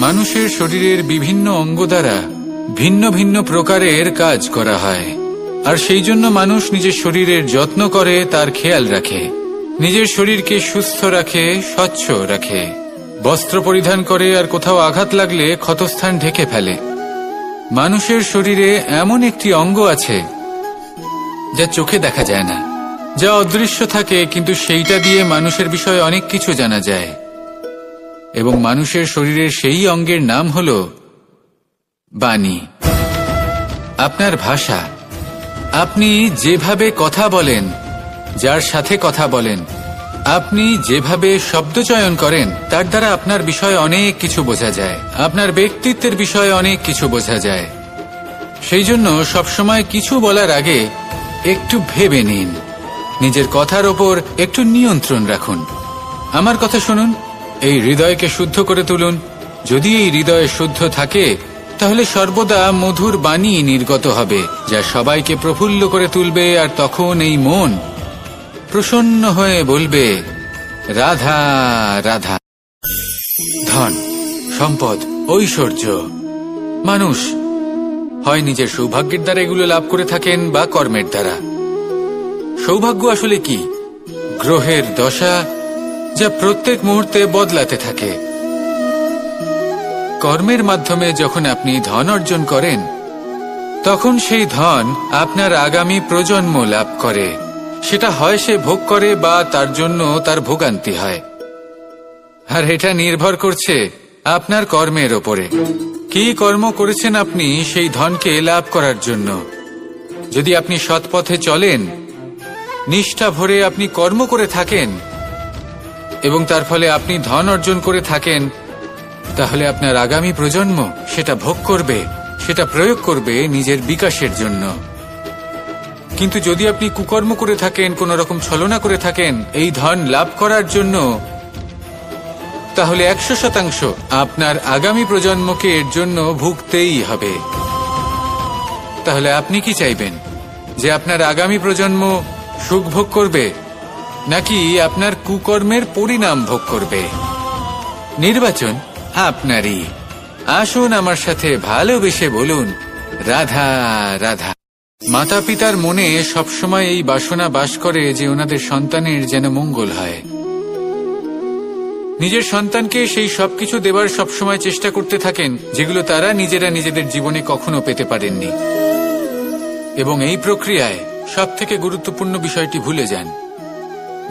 মানুষের শরীরের বিভিন্ন অঙ্গ দ্বারা ভিন্ন ভিন্ন প্রকারের কাজ করা হয়, আর সেই জন্য মানুষ নিজের শরীরের যত্ন করে, তার খেয়াল রাখে, নিজের শরীরকে সুস্থ রাখে, স্বচ্ছ রাখে, বস্ত্র পরিধান করে, আর কোথাও আঘাত লাগলে ক্ষতস্থান ঢেকে ফেলে। মানুষের শরীরে এমন একটি অঙ্গ আছে যা চোখে দেখা যায় না, যা অদৃশ্য থাকে, কিন্তু সেইটা দিয়ে মানুষের বিষয়ে অনেক কিছু জানা যায়। এবং মানুষের শরীরের সেই অঙ্গের নাম হল বাণী, আপনার ভাষা। আপনি যেভাবে কথা বলেন, যার সাথে কথা বলেন, আপনি যেভাবে শব্দ চয়ন করেন, তার দ্বারা আপনার বিষয়ে অনেক কিছু বোঝা যায়, আপনার ব্যক্তিত্বের বিষয়ে অনেক কিছু বোঝা যায়। সেই জন্য সবসময় কিছু বলার আগে একটু ভেবে নিন, নিজের কথার ওপর একটু নিয়ন্ত্রণ রাখুন। আমার কথা শুনুন, এই হৃদয়কে শুদ্ধ করে তুলুন। যদি এই হৃদয় শুদ্ধ থাকে, তাহলে সর্বদা মধুর বাণী নির্গত হবে, যা সবাইকে প্রফুল্ল করে তুলবে, আর তখন এই মন প্রসন্ন হয়ে বলবে, রাধা রাধা। ধন, সম্পদ, ঐশ্বর্য, মানুষ হয় নিজের সৌভাগ্যের দ্বারা এগুলো লাভ করে থাকেন বা কর্মের দ্বারা। সৌভাগ্য আসলে কি? গ্রহের দশা, যা প্রত্যেক মুহূর্তে বদলাতে থাকে। কর্মের মাধ্যমে যখন আপনি ধন অর্জন করেন, তখন সেই ধন আপনার আগামী প্রজন্ম লাভ করে। সেটা হয় সে ভোগ করে বা তার জন্য তার ভোগান্তি হয়। আর এটা নির্ভর করছে আপনার কর্মের ওপরে। কি কর্ম করেছেন আপনি সেই ধনকে লাভ করার জন্য? যদি আপনি সৎ পথে চলেন, নিষ্ঠা ভরে আপনি কর্ম করে থাকেন এবং তার ফলে আপনি ধন অর্জন করে থাকেন, তাহলে আপনার আগামী প্রজন্ম সেটা ভোগ করবে, সেটা প্রয়োগ করবে নিজের বিকাশের জন্য। কিন্তু যদি আপনি কুকর্ম করে থাকেন, কোন রকম ছলনা করে থাকেন এই ধন লাভ করার জন্য, তাহলে 100% আপনার আগামী প্রজন্মকে এর জন্য ভুগতেই হবে। তাহলে আপনি কি চাইবেন? যে আপনার আগামী প্রজন্ম সুখ ভোগ করবে, নাকি আপনার কুকর্মের পরিণাম ভোগ করবে? নির্বাচন আপনারই। আসুন আমার সাথে ভালোবেসে বলুন, রাধা রাধা। মাতা পিতার মনে সবসময় এই বাসনা বাস করে যে ওনাদের সন্তানের যেন মঙ্গল হয়। নিজের সন্তানকে সেই সবকিছু দেবার সবসময় চেষ্টা করতে থাকেন যেগুলো তারা নিজেরা নিজেদের জীবনে কখনো পেতে পারেননি। এবং এই প্রক্রিয়ায় সবথেকে গুরুত্বপূর্ণ বিষয়টি ভুলে যান,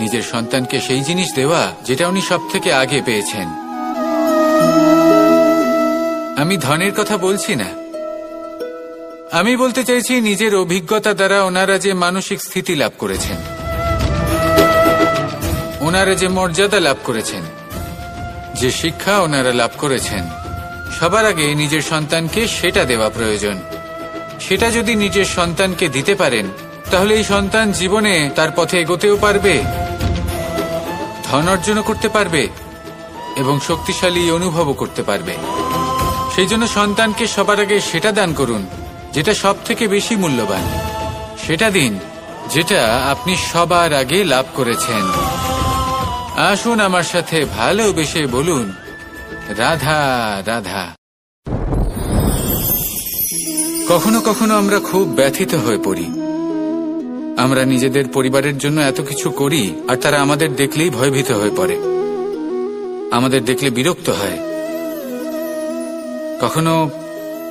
নিজের সন্তানকে সেই জিনিস দেওয়া যেটা উনি সবথেকে আগে পেয়েছেন। আমি ধনের কথা বলছি না, আমি বলতে চাইছি নিজের অভিজ্ঞতা দ্বারা ওনারা যে মানসিক স্থিতি লাভ করেছেন, ওনারা যে মর্যাদা লাভ করেছেন, যে শিক্ষা ওনারা লাভ করেছেন, সবার আগে নিজের সন্তানকে সেটা দেওয়া প্রয়োজন। সেটা যদি নিজের সন্তানকে দিতে পারেন, তাহলে এই সন্তান জীবনে তার পথে এগোতেও পারবে, ধন অর্জনও করতে পারবে এবং শক্তিশালী অনুভবও করতে পারবে। সেই জন্য সন্তানকে সবার আগে সেটা দান করুন যেটা সব থেকে বেশি মূল্যবান। সেটা দিন যেটা আপনি সবার আগে লাভ করেছেন। আসুন আমার সাথে ভালোবেসে বলুন, রাধা রাধা। কখনো কখনো আমরা খুব ব্যথিত হয়ে পড়ি। আমরা নিজেদের পরিবারের জন্য এত কিছু করি, আর তারা আমাদের দেখলেই ভয়ভীত হয়ে পড়ে, আমাদের দেখলে বিরক্ত হয়। কখনো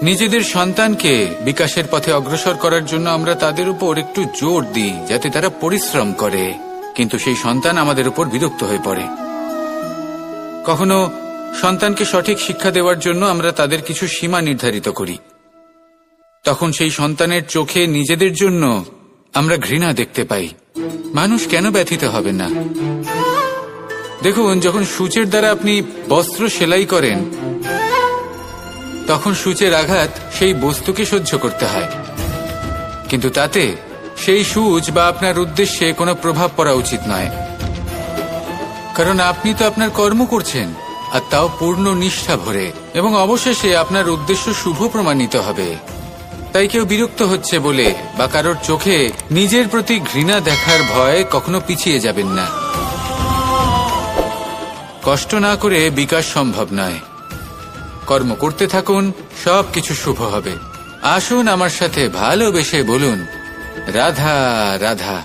নিজেদের সন্তানকে বিকাশের পথে অগ্রসর করার জন্য আমরা তাদের উপর একটু জোর দিই যাতে তারা পরিশ্রম করে, কিন্তু সেই সন্তান আমাদের উপর বিরক্ত হয়ে পড়ে। কখনো সন্তানকে সঠিক শিক্ষা দেওয়ার জন্য আমরা তাদের কিছু সীমা নির্ধারিত করি, তখন সেই সন্তানের চোখে নিজেদের জন্য আমরা ঘৃণা দেখতে পাই। মানুষ কেন ব্যথিত হবে না? দেখুন, যখন সূচের দ্বারা আপনি বস্ত্র সেলাই করেন, তখন সূচের আঘাত সেই বস্তুকে সহ্য করতে হয়, কিন্তু তাতে সেই সূচ বা আপনার উদ্দেশ্যে কোনো প্রভাব পড়া উচিত নয়, কারণ আপনি তো আপনার কর্ম করছেন, আর তাও পূর্ণ নিষ্ঠা ভরে, এবং অবশেষে আপনার উদ্দেশ্য শুভ প্রমাণিত হবে। তাই কেউ বিরক্ত হচ্ছে বলে বা কারোর চোখে নিজের প্রতি ঘৃণা দেখার ভয় কখনো পিছিয়ে যাবেন না। কষ্ট না করে বিকাশ সম্ভব নয়। কর্ম করতে থাকুন, সবকিছু শুভ হবে। আসুন আমার সাথে ভালোবেসে বলুন, রাধা রাধা।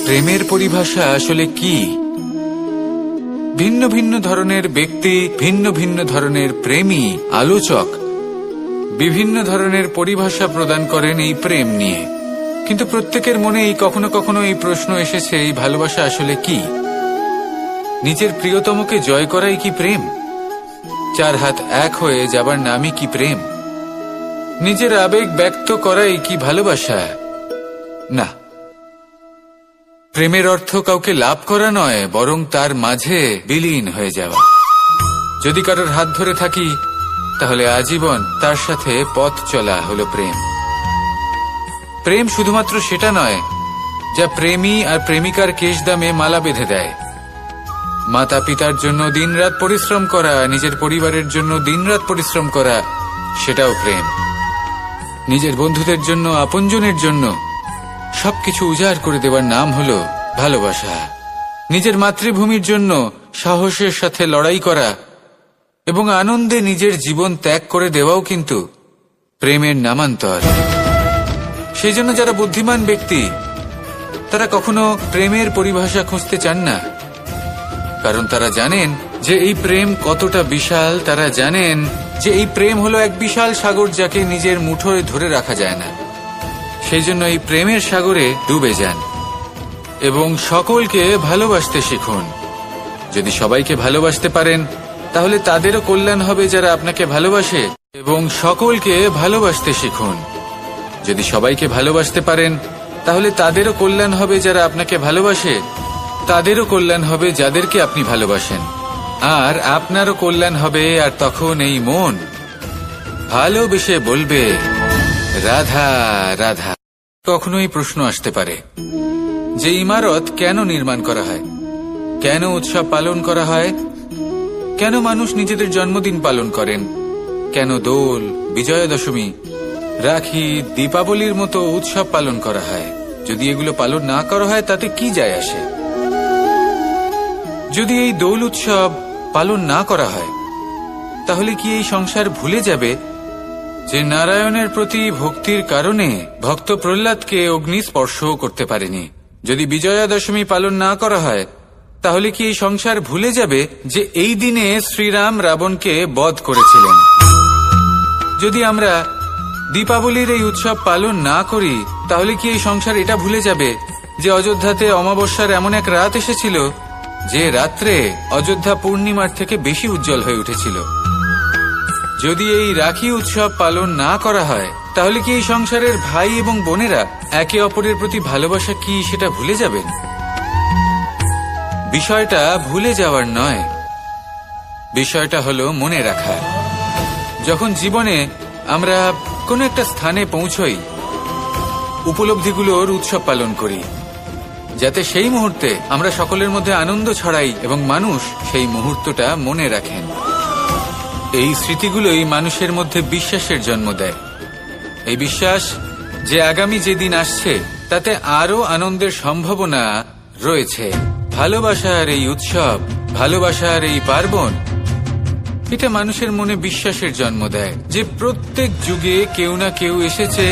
প্রেমের পরিভাষা আসলে কি? ভিন্ন ভিন্ন ধরনের ব্যক্তি, ভিন্ন ভিন্ন ধরনের প্রেমী আলোচক বিভিন্ন ধরনের পরিভাষা প্রদান করেন এই প্রেম নিয়ে। কিন্তু প্রত্যেকের মনেই কখনো কখনো এই প্রশ্ন এসেছে, এই ভালোবাসা আসলে কি? নিজের প্রিয়তমকে জয় করাই কি প্রেম? চার হাত এক হয়ে যাবার নামই কি প্রেম? নিজের আবেগ ব্যক্ত করাই কি ভালোবাসা? না, প্রেমের অর্থ কাউকে লাভ করা নয়, বরং তার মাঝে বিলীন হয়ে যাওয়া। যদি কারোর হাত ধরে থাকি, তাহলে আজীবন তার সাথে পথ চলা হলো প্রেম। প্রেম শুধুমাত্র সেটা নয় যা প্রেমী আর প্রেমিকার কেশদামে মালা বেঁধে দেয়। মাতা পিতার জন্য দিনরাত পরিশ্রম করা, নিজের পরিবারের জন্য দিনরাত পরিশ্রম করা, সেটাও প্রেম। নিজের বন্ধুদের জন্য, আপনজনের জন্য সবকিছু উজাড় করে দেওয়ার নাম হলো ভালোবাসা। নিজের মাতৃভূমির জন্য সাহসের সাথে লড়াই করা এবং আনন্দে নিজের জীবন ত্যাগ করে দেওয়াও কিন্তু প্রেমের নামান্তর। সেই জন্য যারা বুদ্ধিমান ব্যক্তি, তারা কখনো প্রেমের পরিভাষা খুঁজতে চান না, কারণ তারা জানেন যে এই প্রেম কতটা বিশাল। তারা জানেন যে এই প্রেম হলো এক বিশাল সাগর, যাকে নিজের মুঠোয় ধরে রাখা যায় না। সেই জন্য এই প্রেমের সাগরে ডুবে যান এবং সকলকে ভালোবাসতে শিখুন। যদি সবাইকে ভালোবাসতে পারেন, তাহলে তাদেরও কল্যাণ হবে যারা আপনাকে ভালোবাসে, এবং সকলকে ভালোবাসতে শিখুন। যদি সবাইকে ভালোবাসতে পারেন, তাহলে তাদেরও কল্যাণ হবে যারা আপনাকে ভালোবাসে, তাদেরও কল্যাণ হবে যাদেরকে আপনি ভালোবাসেন, আর আপনারও কল্যাণ হবে। আর তখন এই মন ভালোবেসে বলবে, রাধা রাধা। কখনোই প্রশ্ন আসতে পারে যে ইমারত কেন নির্মাণ করা হয়, কেন উৎসব পালন করা হয়, কেন মানুষ নিজেদের জন্মদিন পালন করেন, কেন দোল, বিজয়া দশমী, রাখি, দীপাবলির মতো উৎসব পালন করা হয়? যদি এগুলো পালন না করা হয়, তাতে কি যায় আসে? যদি এই দোল উৎসব পালন না করা হয়, তাহলে কি এই সংসার ভুলে যাবে যে নারায়ণের প্রতি ভক্তির কারণে ভক্ত প্রহ্লাদকে অগ্নি স্পর্শও করতে পারেনি? যদি বিজয়া দশমী পালন না করা হয়, তাহলে কি এই সংসার ভুলে যাবে যে এই দিনে শ্রীরাম রাবণকে বধ করেছিলেন? যদি আমরা দীপাবলির এই উৎসব পালন না করি, তাহলে কি এই সংসার এটা ভুলে যাবে যে অযোধ্যাতে অমাবস্যার এমন এক রাত এসেছিল যে রাত্রে অযোধ্যা পূর্ণিমার থেকে বেশি উজ্জ্বল হয়ে উঠেছিল? যদি এই রাখি উৎসব পালন না করা হয়, তাহলে কি এই সংসারের ভাই এবং বোনেরা একে অপরের প্রতি ভালোবাসা কি সেটা ভুলে যাবেন? বিষয়টা ভুলে যাওয়ার নয়, বিষয়টা হলো মনে রাখার। যখন জীবনে আমরা কোনো একটা স্থানে পৌঁছই, উপলব্ধিগুলোর উৎসব পালন করি, যাতে সেই মুহূর্তে আমরা সকলের মধ্যে আনন্দ ছড়াই এবং মানুষ সেই মুহূর্তটা মনে রাখেন। এই স্মৃতিগুলোই মানুষের মধ্যে বিশ্বাসের জন্ম দেয়। এই বিশ্বাস যে আগামী যেদিন আসছে তাতে আরো আনন্দের সম্ভাবনা রয়েছে। ভালোবাসার এই উৎসব, ভালোবাসার এই পার্বণ, এটা মানুষের মনে বিশ্বাসের জন্ম দেয় যে প্রত্যেক যুগে কেউ না কেউ এসেছে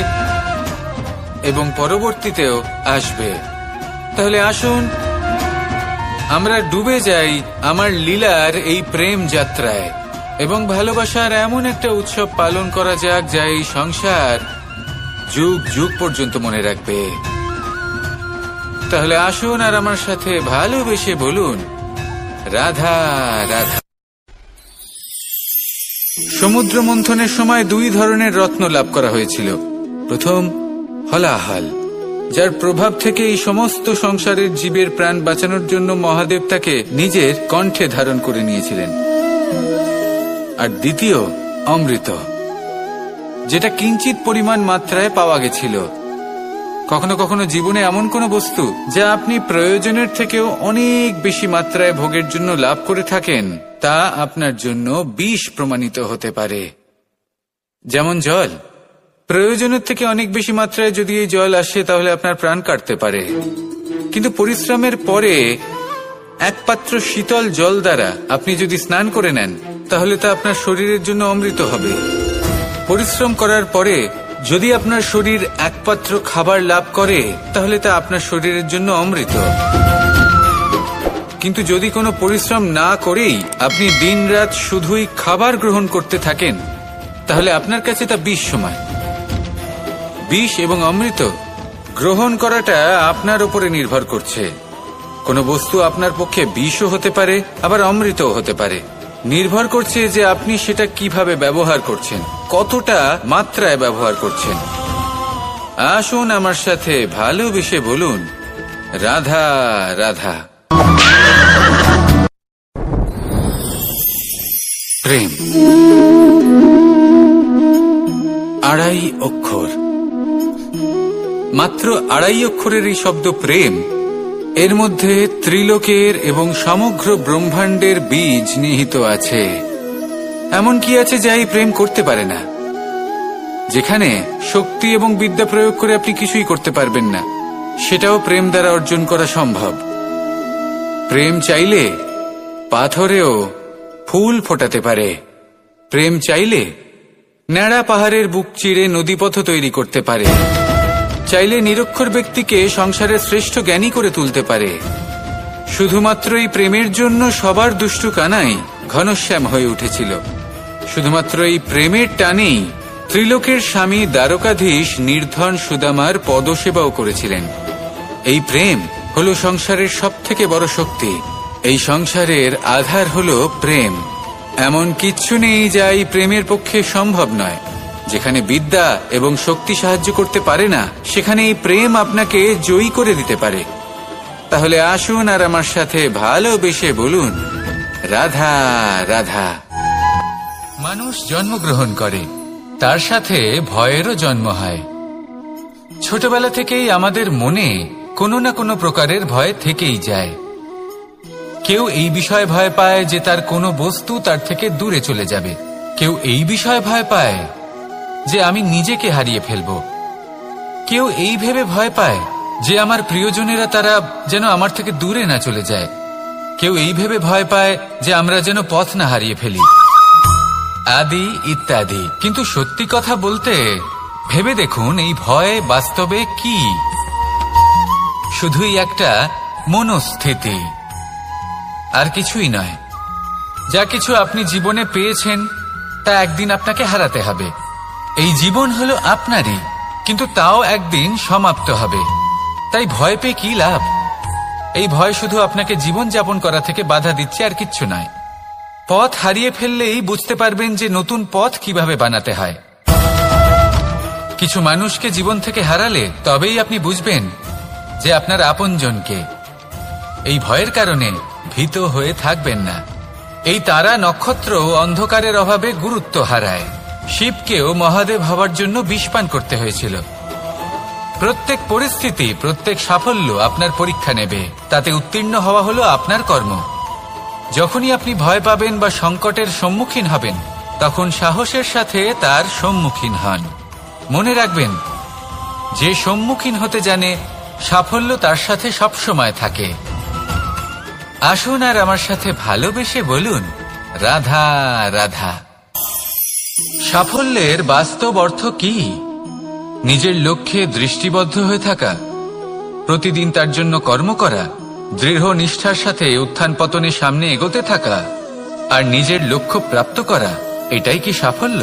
এবং পরবর্তীতেও আসবে। তাহলে আসুন আমরা ডুবে যাই আমার লীলার এই প্রেম যাত্রায় এবং ভালোবাসার এমন একটা উৎসব পালন করা যাক যা এই সংসার যুগ যুগ পর্যন্ত মনে রাখবে। তাহলে আসুন আর আমার সাথে ভালোবেসে বলুন, রাধা রাধা। সমুদ্র মন্থনের সময় দুই ধরনের রত্ন লাভ করা হয়েছিল। প্রথম হলাহল, যার প্রভাব থেকে এই সমস্ত সংসারের জীবের প্রাণ বাঁচানোর জন্য মহাদেব তাকে নিজের কণ্ঠে ধারণ করে নিয়েছিলেন। আর দ্বিতীয় অমৃত, যেটা কিঞ্চিত পরিমাণ মাত্রায় পাওয়া গেছিল। কখনো কখনো জীবনে এমন কোনো বস্তু যা আপনি প্রয়োজনের থেকেও অনেক বেশি মাত্রায় ভোগের জন্য লাভ করে থাকেন, তা আপনার জন্য বিষ প্রমাণিত হতে পারে। যেমন জল, প্রয়োজনের থেকে অনেক বেশি মাত্রায় যদি এই জল আসে তাহলে আপনার প্রাণ কাটতে পারে, কিন্তু পরিশ্রমের পরে এক পাত্র শীতল জল দ্বারা আপনি যদি স্নান করে নেন, তাহলে তা আপনার শরীরের জন্য অমৃত হবে। পরিশ্রম করার পরে যদি আপনার শরীর একপাত্র খাবার লাভ করে তাহলে তা আপনার শরীরের জন্য অমৃত। কিন্তু যদি কোনো পরিশ্রম না করেই আপনি দিনরাত শুধুই খাবার গ্রহণ করতে থাকেন তাহলে আপনার কাছে তা বিষ সমান। বিষ এবং অমৃত গ্রহণ করাটা আপনার উপরে নির্ভর করছে। কোনো বস্তু আপনার পক্ষে বিষও হতে পারে, আবার অমৃতও হতে পারে। নির্ভর করছে যে আপনি সেটা কিভাবে ব্যবহার করছেন, কতটা মাত্রায় ব্যবহার করছেন। আসুন আমার সাথে ভালোবেসে বলুন, রাধা রাধা। প্রেম 2.5 অক্ষর, মাত্র 2.5 অক্ষরের এই শব্দ প্রেম, এর মধ্যে ত্রিলোকের এবং সমগ্র ব্রহ্মাণ্ডের বীজ নিহিত আছে। এমন কি আছে যা এই প্রেম করতে পারে না? যেখানে শক্তি এবং বিদ্যা প্রয়োগ করে আপনি কিছুই করতে পারবেন না, সেটাও প্রেম দ্বারা অর্জন করা সম্ভব। প্রেম চাইলে পাথরেও ফুল ফোটাতে পারে। প্রেম চাইলে ন্যাড়া পাহাড়ের বুক চিরে নদীপথ তৈরি করতে পারে। চাইলে নিরক্ষর ব্যক্তিকে সংসারের শ্রেষ্ঠ জ্ঞানী করে তুলতে পারে। শুধুমাত্র এই প্রেমের জন্য সবার দুষ্টু কানাই ঘনশ্যাম হয়ে উঠেছিল। শুধুমাত্র এই প্রেমের টানেই ত্রিলোকের স্বামী দ্বারকাধীশ নির্ধন সুদামার পদসেবাও করেছিলেন। এই প্রেম হলো সংসারের সবথেকে বড় শক্তি। এই সংসারের আধার হলো প্রেম। এমন কিচ্ছু নেই যা এই প্রেমের পক্ষে সম্ভব নয়। যেখানে বিদ্যা এবং শক্তি সাহায্য করতে পারে না, সেখানে এই প্রেম আপনাকে জয়ী করে দিতে পারে। তাহলে আসুন আর আমার সাথে ভালোবেসে বলুন, রাধা রাধা। মানুষ জন্মগ্রহণ করে, তার সাথে ভয়েরও জন্ম হয়। ছোটবেলা থেকেই আমাদের মনে কোনো না কোনো প্রকারের ভয় থেকেই যায়। কেউ এই বিষয়ে ভয় পায় যে তার কোনো বস্তু তার থেকে দূরে চলে যাবে। কেউ এই বিষয়ে ভয় পায় যে আমি নিজেকে হারিয়ে ফেলব। কেউ এই ভেবে ভয় পায় যে আমার প্রিয়জনেরা তারা যেন আমার থেকে দূরে না চলে যায়। কেউ এই ভেবে ভয় পায় যে আমরা যেন পথ না হারিয়ে ফেলি, আদি ইত্যাদি। কিন্তু সত্যি কথা বলতে, ভেবে দেখুন এই ভয় বাস্তবে কি? শুধুই একটা মনস্থিতি, আর কিছুই নয়। যা কিছু আপনি জীবনে পেয়েছেন তা একদিন আপনাকে হারাতে হবে। এই জীবন হলো আপনারই, কিন্তু তাও একদিন সমাপ্ত হবে। তাই ভয় পেয়ে কি লাভ? এই ভয় শুধু আপনাকে জীবন যাপন করা থেকে বাধা দিচ্ছে, আর কিচ্ছু নয়। পথ হারিয়ে ফেললেই বুঝতে পারবেন যে নতুন পথ কিভাবে বানাতে হয়। কিছু মানুষকে জীবন থেকে হারালে তবেই আপনি বুঝবেন যে আপনার আপনজনকে। এই ভয়ের কারণে ভীত হয়ে থাকবেন না। এই তারা নক্ষত্র অন্ধকারের অভাবে গুরুত্ব হারায়। শিবকেও মহাদেব হওয়ার জন্য বিষপান করতে হয়েছিল। প্রত্যেক পরিস্থিতি, প্রত্যেক সাফল্য আপনার পরীক্ষা নেবে। তাতে উত্তীর্ণ হওয়া হলো আপনার কর্ম। যখনই আপনি ভয় পাবেন বা সংকটের সম্মুখীন হবেন, তখন সাহসের সাথে তার সম্মুখীন হন। মনে রাখবেন, যে সম্মুখীন হতে জানে, সাফল্য তার সাথে সবসময় থাকে। আসুন আর আমার সাথে ভালোবেসে বলুন, রাধা রাধা। সাফল্যের বাস্তব অর্থ কি? নিজের লক্ষ্যে দৃষ্টিবদ্ধ হয়ে থাকা, প্রতিদিন তার জন্য কর্ম করা, দৃঢ় নিষ্ঠার সাথে উত্থান পতনে সামনে এগোতে থাকা, আর নিজের লক্ষ্য প্রাপ্ত করা, এটাই কি সাফল্য?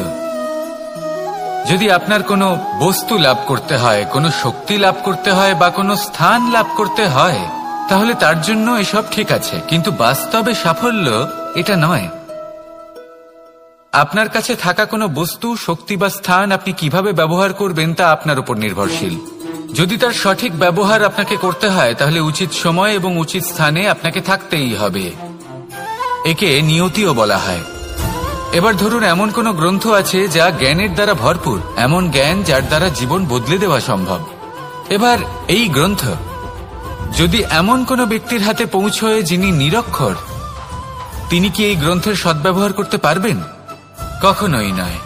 যদি আপনার কোনো বস্তু লাভ করতে হয়, কোনো শক্তি লাভ করতে হয় বা কোনো স্থান লাভ করতে হয়, তাহলে তার জন্য এসব ঠিক আছে, কিন্তু বাস্তবে সাফল্য এটা নয়। আপনার কাছে থাকা কোনো বস্তু, শক্তি বা স্থান আপনি কিভাবে ব্যবহার করবেন তা আপনার উপর নির্ভরশীল। যদি তার সঠিক ব্যবহার আপনাকে করতে হয়, তাহলে উচিত সময় এবং উচিত স্থানে আপনাকে থাকতেই হবে। একে নিয়তিও বলা হয়। এবার ধরুন, এমন কোনো গ্রন্থ আছে যা জ্ঞানের দ্বারা ভরপুর, এমন জ্ঞান যার দ্বারা জীবন বদলে দেওয়া সম্ভব। এবার এই গ্রন্থ যদি এমন কোনো ব্যক্তির হাতে পৌঁছয় যিনি নিরক্ষর, তিনি কি এই গ্রন্থের সদ্ব্যবহার করতে পারবেন? কখনোই নয়।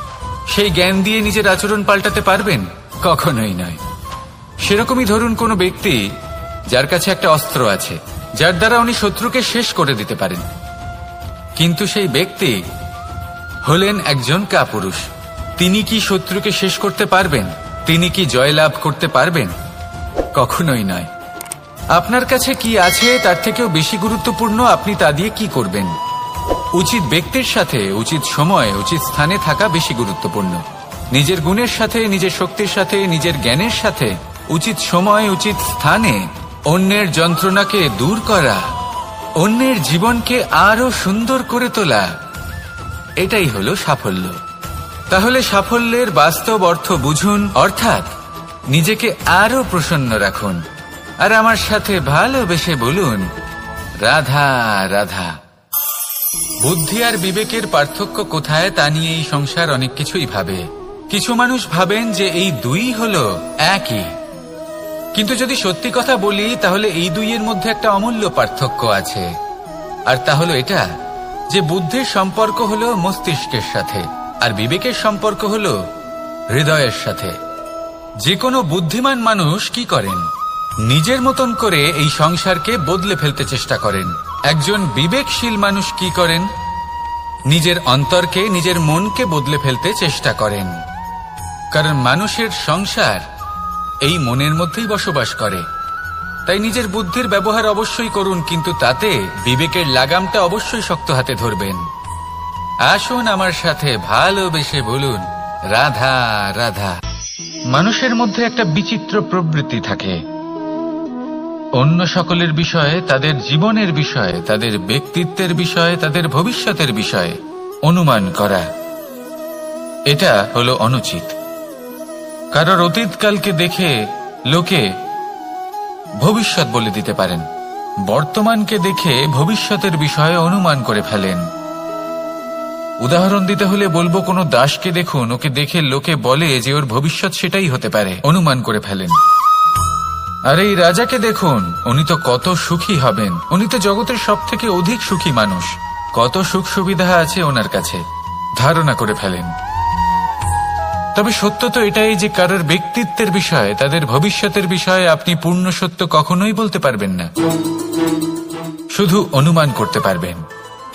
সেই জ্ঞান দিয়ে নিজের আচরণ পাল্টাতে পারবেন? কখনোই নয়। সেরকমই ধরুন কোনো ব্যক্তি যার কাছে একটা অস্ত্র আছে, যার দ্বারা উনি শত্রুকে শেষ করে দিতে পারেন, কিন্তু সেই ব্যক্তি হলেন একজন কাপুরুষ। তিনি কি শত্রুকে শেষ করতে পারবেন? তিনি কি জয়লাভ করতে পারবেন? কখনোই নয়। আপনার কাছে কি আছে তার থেকেও বেশি গুরুত্বপূর্ণ আপনি তা দিয়ে কি করবেন। উচিত ব্যক্তির সাথে উচিত সময় উচিত স্থানে থাকা বেশি গুরুত্বপূর্ণ। নিজের গুণের সাথে, নিজের শক্তির সাথে, নিজের জ্ঞানের সাথে উচিত সময় উচিত স্থানে অন্যের যন্ত্রণাকে দূর করা, অন্যের জীবনকে আরো সুন্দর করে তোলা, এটাই হলো সাফল্য। তাহলে সাফল্যের বাস্তব অর্থ বুঝুন, অর্থাৎ নিজেকে আরো প্রসন্ন রাখুন। আর আমার সাথে ভালোবেসে বলুন, রাধা রাধা। বুদ্ধি আর বিবেকের পার্থক্য কোথায় তা নিয়ে এই সংসার অনেক কিছুই ভাবে। কিছু মানুষ ভাবেন যে এই দুই হলো একই, কিন্তু যদি সত্যি কথা বলি তাহলে এই দুইয়ের মধ্যে একটা অমূল্য পার্থক্য আছে। আর তা হলো এটা যে বুদ্ধির সম্পর্ক হলো মস্তিষ্কের সাথে আর বিবেকের সম্পর্ক হলো হৃদয়ের সাথে। যে কোনো বুদ্ধিমান মানুষ কি করেন? নিজের মতন করে এই সংসারকে বদলে ফেলতে চেষ্টা করেন। একজন বিবেকশীল মানুষ কি করেন? নিজের অন্তরকে, নিজের মনকে বদলে ফেলতে চেষ্টা করেন। কারণ মানুষের সংসার এই মনের মধ্যেই বসবাস করে। তাই নিজের বুদ্ধির ব্যবহার অবশ্যই করুন, কিন্তু তাতে বিবেকের লাগামটা অবশ্যই শক্ত হাতে ধরবেন। আসুন আমার সাথে ভালোবেসে বলুন, রাধা রাধা। মানুষের মধ্যে একটা বিচিত্র প্রবৃত্তি থাকে, অন্য সকলের বিষয়ে, তাদের জীবনের বিষয়ে, তাদের ব্যক্তিত্বের বিষয়ে, তাদের ভবিষ্যতের বিষয়ে অনুমান করা। এটা হলো অনুচিত। কারোর অতীতকালকে দেখে লোকে ভবিষ্যৎ বলে দিতে পারেন, বর্তমানকে দেখে ভবিষ্যতের বিষয়ে অনুমান করে ফেলেন। উদাহরণ দিতে হলে বলবো, কোনো দাসকে দেখুন, ওকে দেখে লোকে বলে যে ওর ভবিষ্যৎ সেটাই হতে পারে, অনুমান করে ফেলেন। আর এই রাজাকে দেখুন, উনি তো কত সুখী হবেন, উনি তো জগতের সব থেকে অধিক সুখী মানুষ, কত সুখ সুবিধা আছে ওনার কাছে, ধারণা করে ফেলেন। তবে সত্য তো এটাই যে কারোর ব্যক্তিত্বের বিষয়ে, তাদের ভবিষ্যতের বিষয়ে আপনি পূর্ণ সত্য কখনোই বলতে পারবেন না, শুধু অনুমান করতে পারবেন।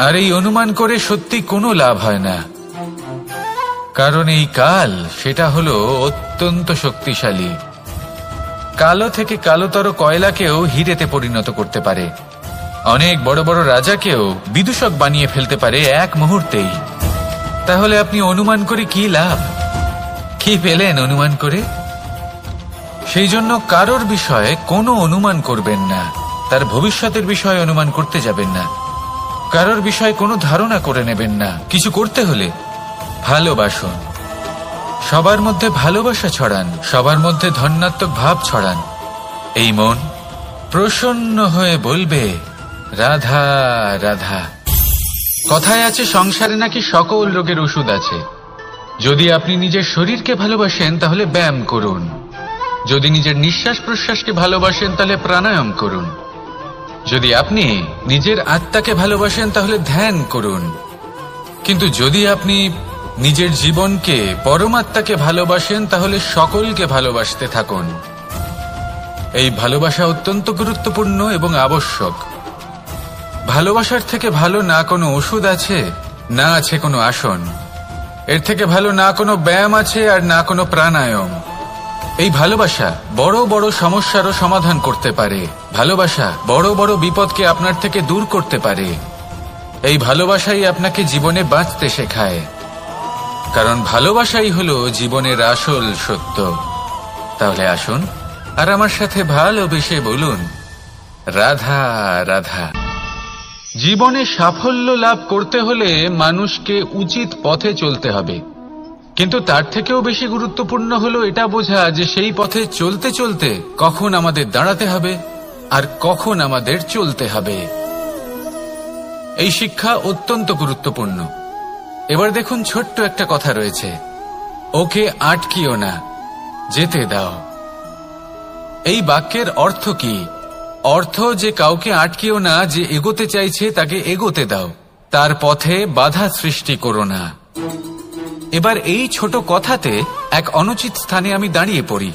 আর এই অনুমান করে সত্যি কোনো লাভ হয় না, কারণ এই কাল সেটা হলো অত্যন্ত শক্তিশালী। কালো থেকে কালোতর কয়লাকেও হিরেতে পরিণত করতে পারে, অনেক বড় বড় রাজাকেও বিদূষক বানিয়ে ফেলতে পারে এক মুহূর্তেই। তাহলে আপনি অনুমান করে কি লাভ? কি পেলেন অনুমান করে? সেই জন্য কারোর বিষয়ে কোনো অনুমান করবেন না, তার ভবিষ্যতের বিষয়ে অনুমান করতে যাবেন না, কারোর বিষয়ে কোনো ধারণা করে নেবেন না। কিছু করতে হলে ভালোবাসুন, সবার মধ্যে ভালোবাসা ছড়ান, সবার মধ্যে ধন্যাত্মক ভাব ছড়ান। এই মন প্রসন্ন হয়ে বলবে, রাধা রাধা। কথায় আছে সংসারে নাকি সকল রোগের ওষুধ আছে। যদি আপনি নিজের শরীরকে ভালোবাসেন তাহলে ব্যায়াম করুন, যদি নিজের নিঃশ্বাস প্রশ্বাসকে ভালোবাসেন তাহলে প্রাণায়াম করুন, যদি আপনি নিজের আত্মাকে ভালোবাসেন তাহলে ধ্যান করুন। কিন্তু যদি আপনি নিজের জীবনকে, পরমাত্মাকে ভালোবাসেন তাহলে সকলকে ভালোবাসতে থাকুন। এই ভালোবাসা অত্যন্ত গুরুত্বপূর্ণ এবং আবশ্যক। ভালোবাসার থেকে ভালো না কোনো ওষুধ আছে, না আছে কোনো আসন। এর থেকে ভালো না কোনো ব্যায়াম আছে আর না কোনো প্রাণায়াম। এই ভালোবাসা বড় বড় সমস্যারও সমাধান করতে পারে, ভালোবাসা বড় বড় বিপদকে আপনার থেকে দূর করতে পারে। এই ভালোবাসাই আপনাকে জীবনে বাঁচতে শেখায়, কারণ ভালোবাসাই হলো জীবনের আসল সত্য। তাহলে আসুন আর আমার সাথে ভালোবেসে বলুন, রাধা রাধা। জীবনে সাফল্য লাভ করতে হলে মানুষকে উচিত পথে চলতে হবে, কিন্তু তার থেকেও বেশি গুরুত্বপূর্ণ হলো এটা বোঝা যে সেই পথে চলতে চলতে কখন আমাদের দাঁড়াতে হবে আর কখন আমাদের চলতে হবে। এই শিক্ষা অত্যন্ত গুরুত্বপূর্ণ। এবার দেখুন, ছোট্ট একটা কথা রয়েছে, ওকে আটকিও না, যেতে দাও। এই বাক্যের অর্থ কি? অর্থ যে কাউকে আটকিও না, যে এগোতে চাইছে তাকে এগোতে দাও, তার পথে বাধা সৃষ্টি করো না। এবার এই ছোট কথাতে এক অনুচিত স্থানে আমি দাঁড়িয়ে পড়ি।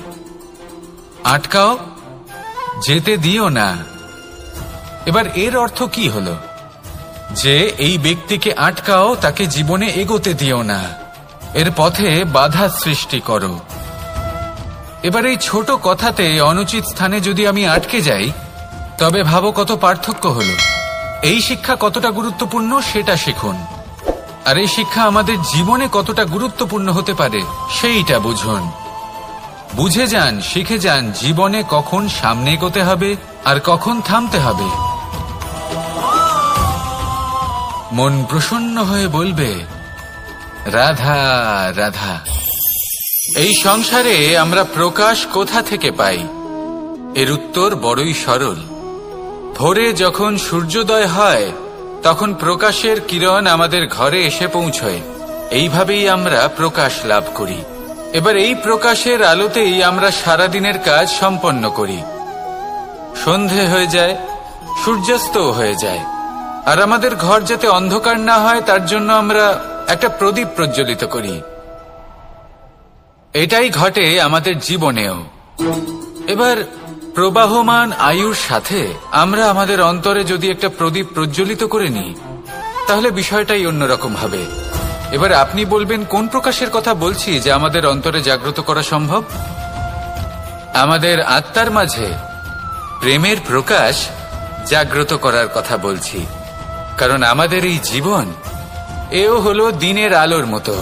আটকাও, যেতে দিও না। এবার এর অর্থ কি হলো? যে এই ব্যক্তিকে আটকাও, তাকে জীবনে এগোতে দিও না, এর পথে বাধা সৃষ্টি করো। এবার এই ছোট কথাতে অনুচিত স্থানে যদি আমি আটকে যাই, তবে ভাবো কত পার্থক্য হলো। এই শিক্ষা কতটা গুরুত্বপূর্ণ সেটা শিখুন, আর এই শিক্ষা আমাদের জীবনে কতটা গুরুত্বপূর্ণ হতে পারে সেইটা বুঝুন। বুঝে যান, শিখে যান জীবনে কখন সামনে এগোতে হবে আর কখন থামতে হবে। মন প্রসন্ন হয়ে বলবে, রাধা রাধা। এই সংসারে আমরা প্রকাশ কোথা থেকে পাই? এর উত্তর বড়ই সরল। ভোরে যখন সূর্যোদয় হয় তখন প্রকাশের কিরণ আমাদের ঘরে এসে পৌঁছয়। এইভাবেই আমরা প্রকাশ লাভ করি। এবার এই প্রকাশের আলোতেই আমরা সারাদিনের কাজ সম্পন্ন করি। সন্ধে হয়ে যায়, সূর্যাস্তও হয়ে যায়, আর আমাদের ঘর যাতে অন্ধকার না হয় তার জন্য আমরা একটা প্রদীপ প্রজ্বলিত করি। এটাই ঘটে আমাদের জীবনেও। এবার প্রবাহমান আয়ুর সাথে আমরা আমাদের অন্তরে যদি একটা প্রদীপ প্রজ্বলিত করে নিই, তাহলে বিষয়টাই অন্যরকম হবে। এবার আপনি বলবেন, কোন প্রকাশের কথা বলছি যে আমাদের অন্তরে জাগ্রত করা সম্ভব? আমাদের আত্মার মাঝে প্রেমের প্রকাশ জাগ্রত করার কথা বলছি। কারণ আমাদের এই জীবন এও হলো দিনের আলোর মতো।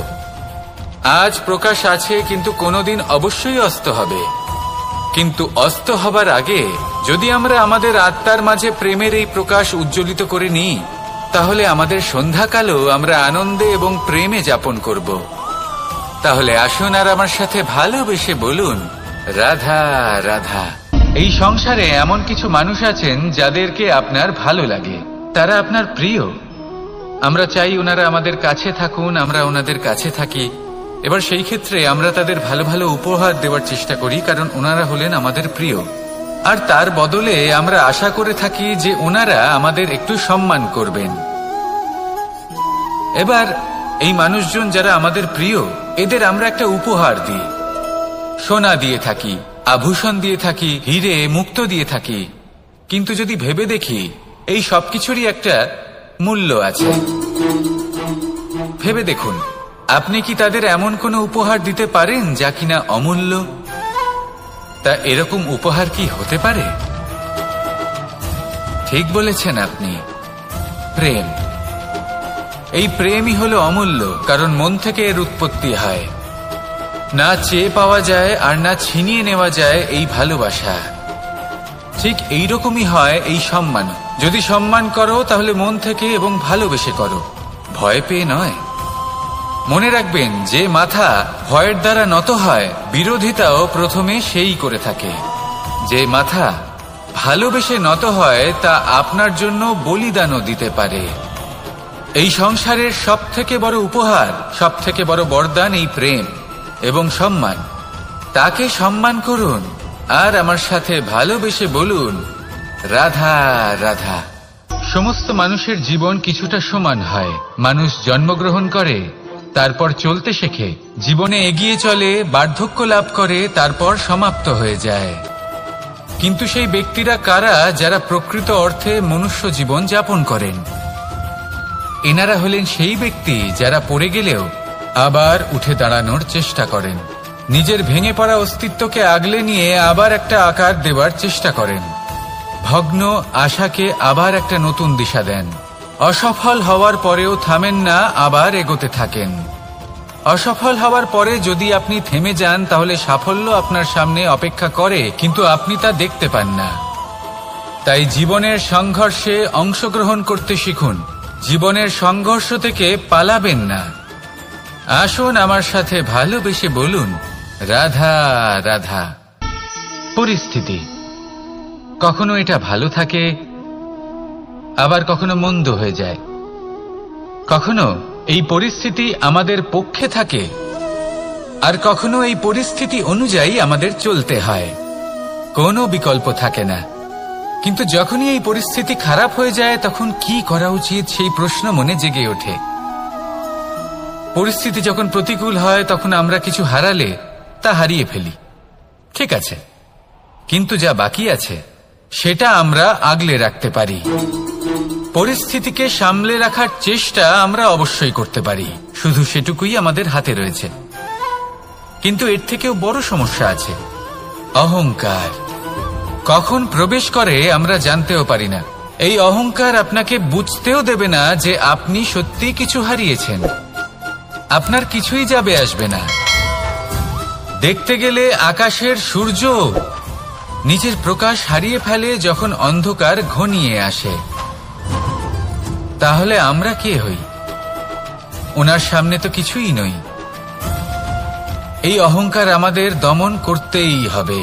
আজ প্রকাশ আছে, কিন্তু কোনোদিন অবশ্যই অস্ত হবে। কিন্তু অস্ত হবার আগে যদি আমরা আমাদের আত্মার মাঝে প্রেমের এই প্রকাশ উজ্জ্বলিত করে নিই, তাহলে আমাদের সন্ধ্যাকালও আমরা আনন্দে এবং প্রেমে যাপন করব। তাহলে আসুন আর আমার সাথে ভালোবেসে বলুন, রাধা রাধা। এই সংসারে এমন কিছু মানুষ আছেন যাদেরকে আপনার ভালো লাগে, তারা আপনার প্রিয়। আমরা চাই ওনারা আমাদের কাছে থাকুন, আমরা ওনাদের কাছে থাকি। এবার সেই ক্ষেত্রে আমরা তাদের ভালো ভালো উপহার দেওয়ার চেষ্টা করি, কারণ ওনারা হলেন আমাদের প্রিয়। আর তার বদলে আমরা আশা করে থাকি যে ওনারা আমাদের একটু সম্মান করবেন। এবার এই মানুষজন যারা আমাদের প্রিয়, এদের আমরা একটা উপহার দিই। সোনা দিয়ে থাকি, আভূষণ দিয়ে থাকি, হিরে মুক্ত দিয়ে থাকি। কিন্তু যদি ভেবে দেখি, এই সবকিছুরই একটা মূল্য আছে। ভেবে দেখুন, আপনি কি তাদের এমন কোনো উপহার দিতে পারেন যা কিনা অমূল্য? তা এরকম উপহার কি হতে পারে? ঠিক বলেছেন আপনি, প্রেম। এই প্রেমই হলো অমূল্য, কারণ মন থেকে এর উৎপত্তি হয়। না চেয়ে পাওয়া যায় আর না ছিনিয়ে নেওয়া যায় এই ভালোবাসা। ঠিক এইরকমই হয় এই সম্মান। যদি সম্মান করো তাহলে মন থেকে এবং ভালোবেসে করো, ভয় পেয়ে নয়। মনে রাখবেন, যে মাথা ভয়ের দ্বারা নত হয়, বিরোধিতাও প্রথমে সেই করে থাকে। যে মাথা ভালোবেসে নত হয়, তা আপনার জন্য বলিদানও দিতে পারে। এই সংসারের সব থেকে বড় উপহার, সব থেকে বড় বরদান এই প্রেম এবং সম্মান। তাকে সম্মান করুন আর আমার সাথে ভালোবেসে বলুন, রাধা রাধা। সমস্ত মানুষের জীবন কিছুটা সমান হয়। মানুষ জন্মগ্রহণ করে, তারপর চলতে শেখে, জীবনে এগিয়ে চলে, বার্ধক্য লাভ করে, তারপর সমাপ্ত হয়ে যায়। কিন্তু সেই ব্যক্তিরা কারা যারা প্রকৃত অর্থে মনুষ্য জীবন যাপন করেন? এনারা হলেন সেই ব্যক্তি যারা পড়ে গেলেও আবার উঠে দাঁড়ানোর চেষ্টা করেন, নিজের ভেঙে পড়া অস্তিত্বকে আগলে নিয়ে আবার একটা আকার দেওয়ার চেষ্টা করেন, ভগ্ন আশাকে আবার একটা নতুন দিশা দেন। অসফল হওয়ার পরেও থামেন না, আবার এগোতে থাকেন। অসফল হওয়ার পরে যদি আপনি থেমে যান, তাহলে সাফল্য আপনার সামনে অপেক্ষা করে, কিন্তু আপনি তা দেখতে পান না। তাই জীবনের সংঘর্ষে অংশগ্রহণ করতে শিখুন। জীবনের সংঘর্ষ থেকে পালাবেন না। আসুন আমার সাথে ভালোবেসে বলুন, রাধা রাধা। পরিস্থিতি কখনো এটা ভালো থাকে, আবার কখনো মন্দ হয়ে যায়। কখনো এই পরিস্থিতি আমাদের পক্ষে থাকে, আর কখনো এই পরিস্থিতি অনুযায়ী আমাদের চলতে হয়। কোনো বিকল্প থাকে না। কিন্তু যখনই এই পরিস্থিতি খারাপ হয়ে যায়, তখন কি করা উচিত সেই প্রশ্ন মনে জেগে ওঠে। পরিস্থিতি যখন প্রতিকূল হয়, তখন আমরা কিছু হারালে তা হারিয়ে ফেলি, ঠিক আছে, কিন্তু যা বাকি আছে সেটা আমরা আগলে রাখতে পারি। পরিস্থিতিকে সামলে রাখার চেষ্টা আমরা অবশ্যই করতে পারি, শুধু সেটুকুই আমাদের হাতে রয়েছে। কিন্তু এর থেকেও বড় সমস্যা আছে, অহংকার। কখন প্রবেশ করে আমরা জানতেও পারি না। এই অহংকার আপনাকে বুঝতেও দেবে না যে আপনি সত্যি কিছু হারিয়েছেন। আপনার কিছুই যাবে আসবে না। দেখতে গেলে আকাশের সূর্য নিজের প্রকাশ হারিয়ে ফেলে যখন অন্ধকার ঘনিয়ে আসে। তাহলে আমরা কে হই? ওনার সামনে তো কিছুই নই। এই অহংকার আমাদের দমন করতেই হবে।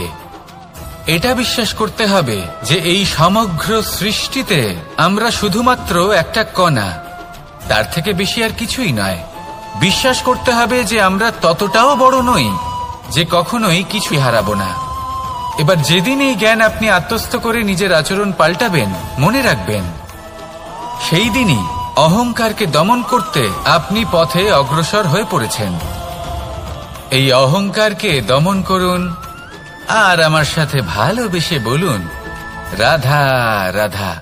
এটা বিশ্বাস করতে হবে যে এই সমগ্র সৃষ্টিতে আমরা শুধুমাত্র একটা কণা, তার থেকে বেশি আর কিছুই নয়। বিশ্বাস করতে হবে যে আমরা ততটাও বড় নই যে কখনোই কিছুই হারাবো না। এবার যেদিন এই জ্ঞান আপনি আত্মস্থ করে নিজের আচরণ পাল্টাবেন, মনে রাখবেন সেই দিনই অহংকারকে দমন করতে আপনি পথে অগ্রসর হয়ে পড়েছেন। এই অহংকারকে দমন করুন আর আমার সাথে ভালোবেসে বলুন, রাধা রাধা।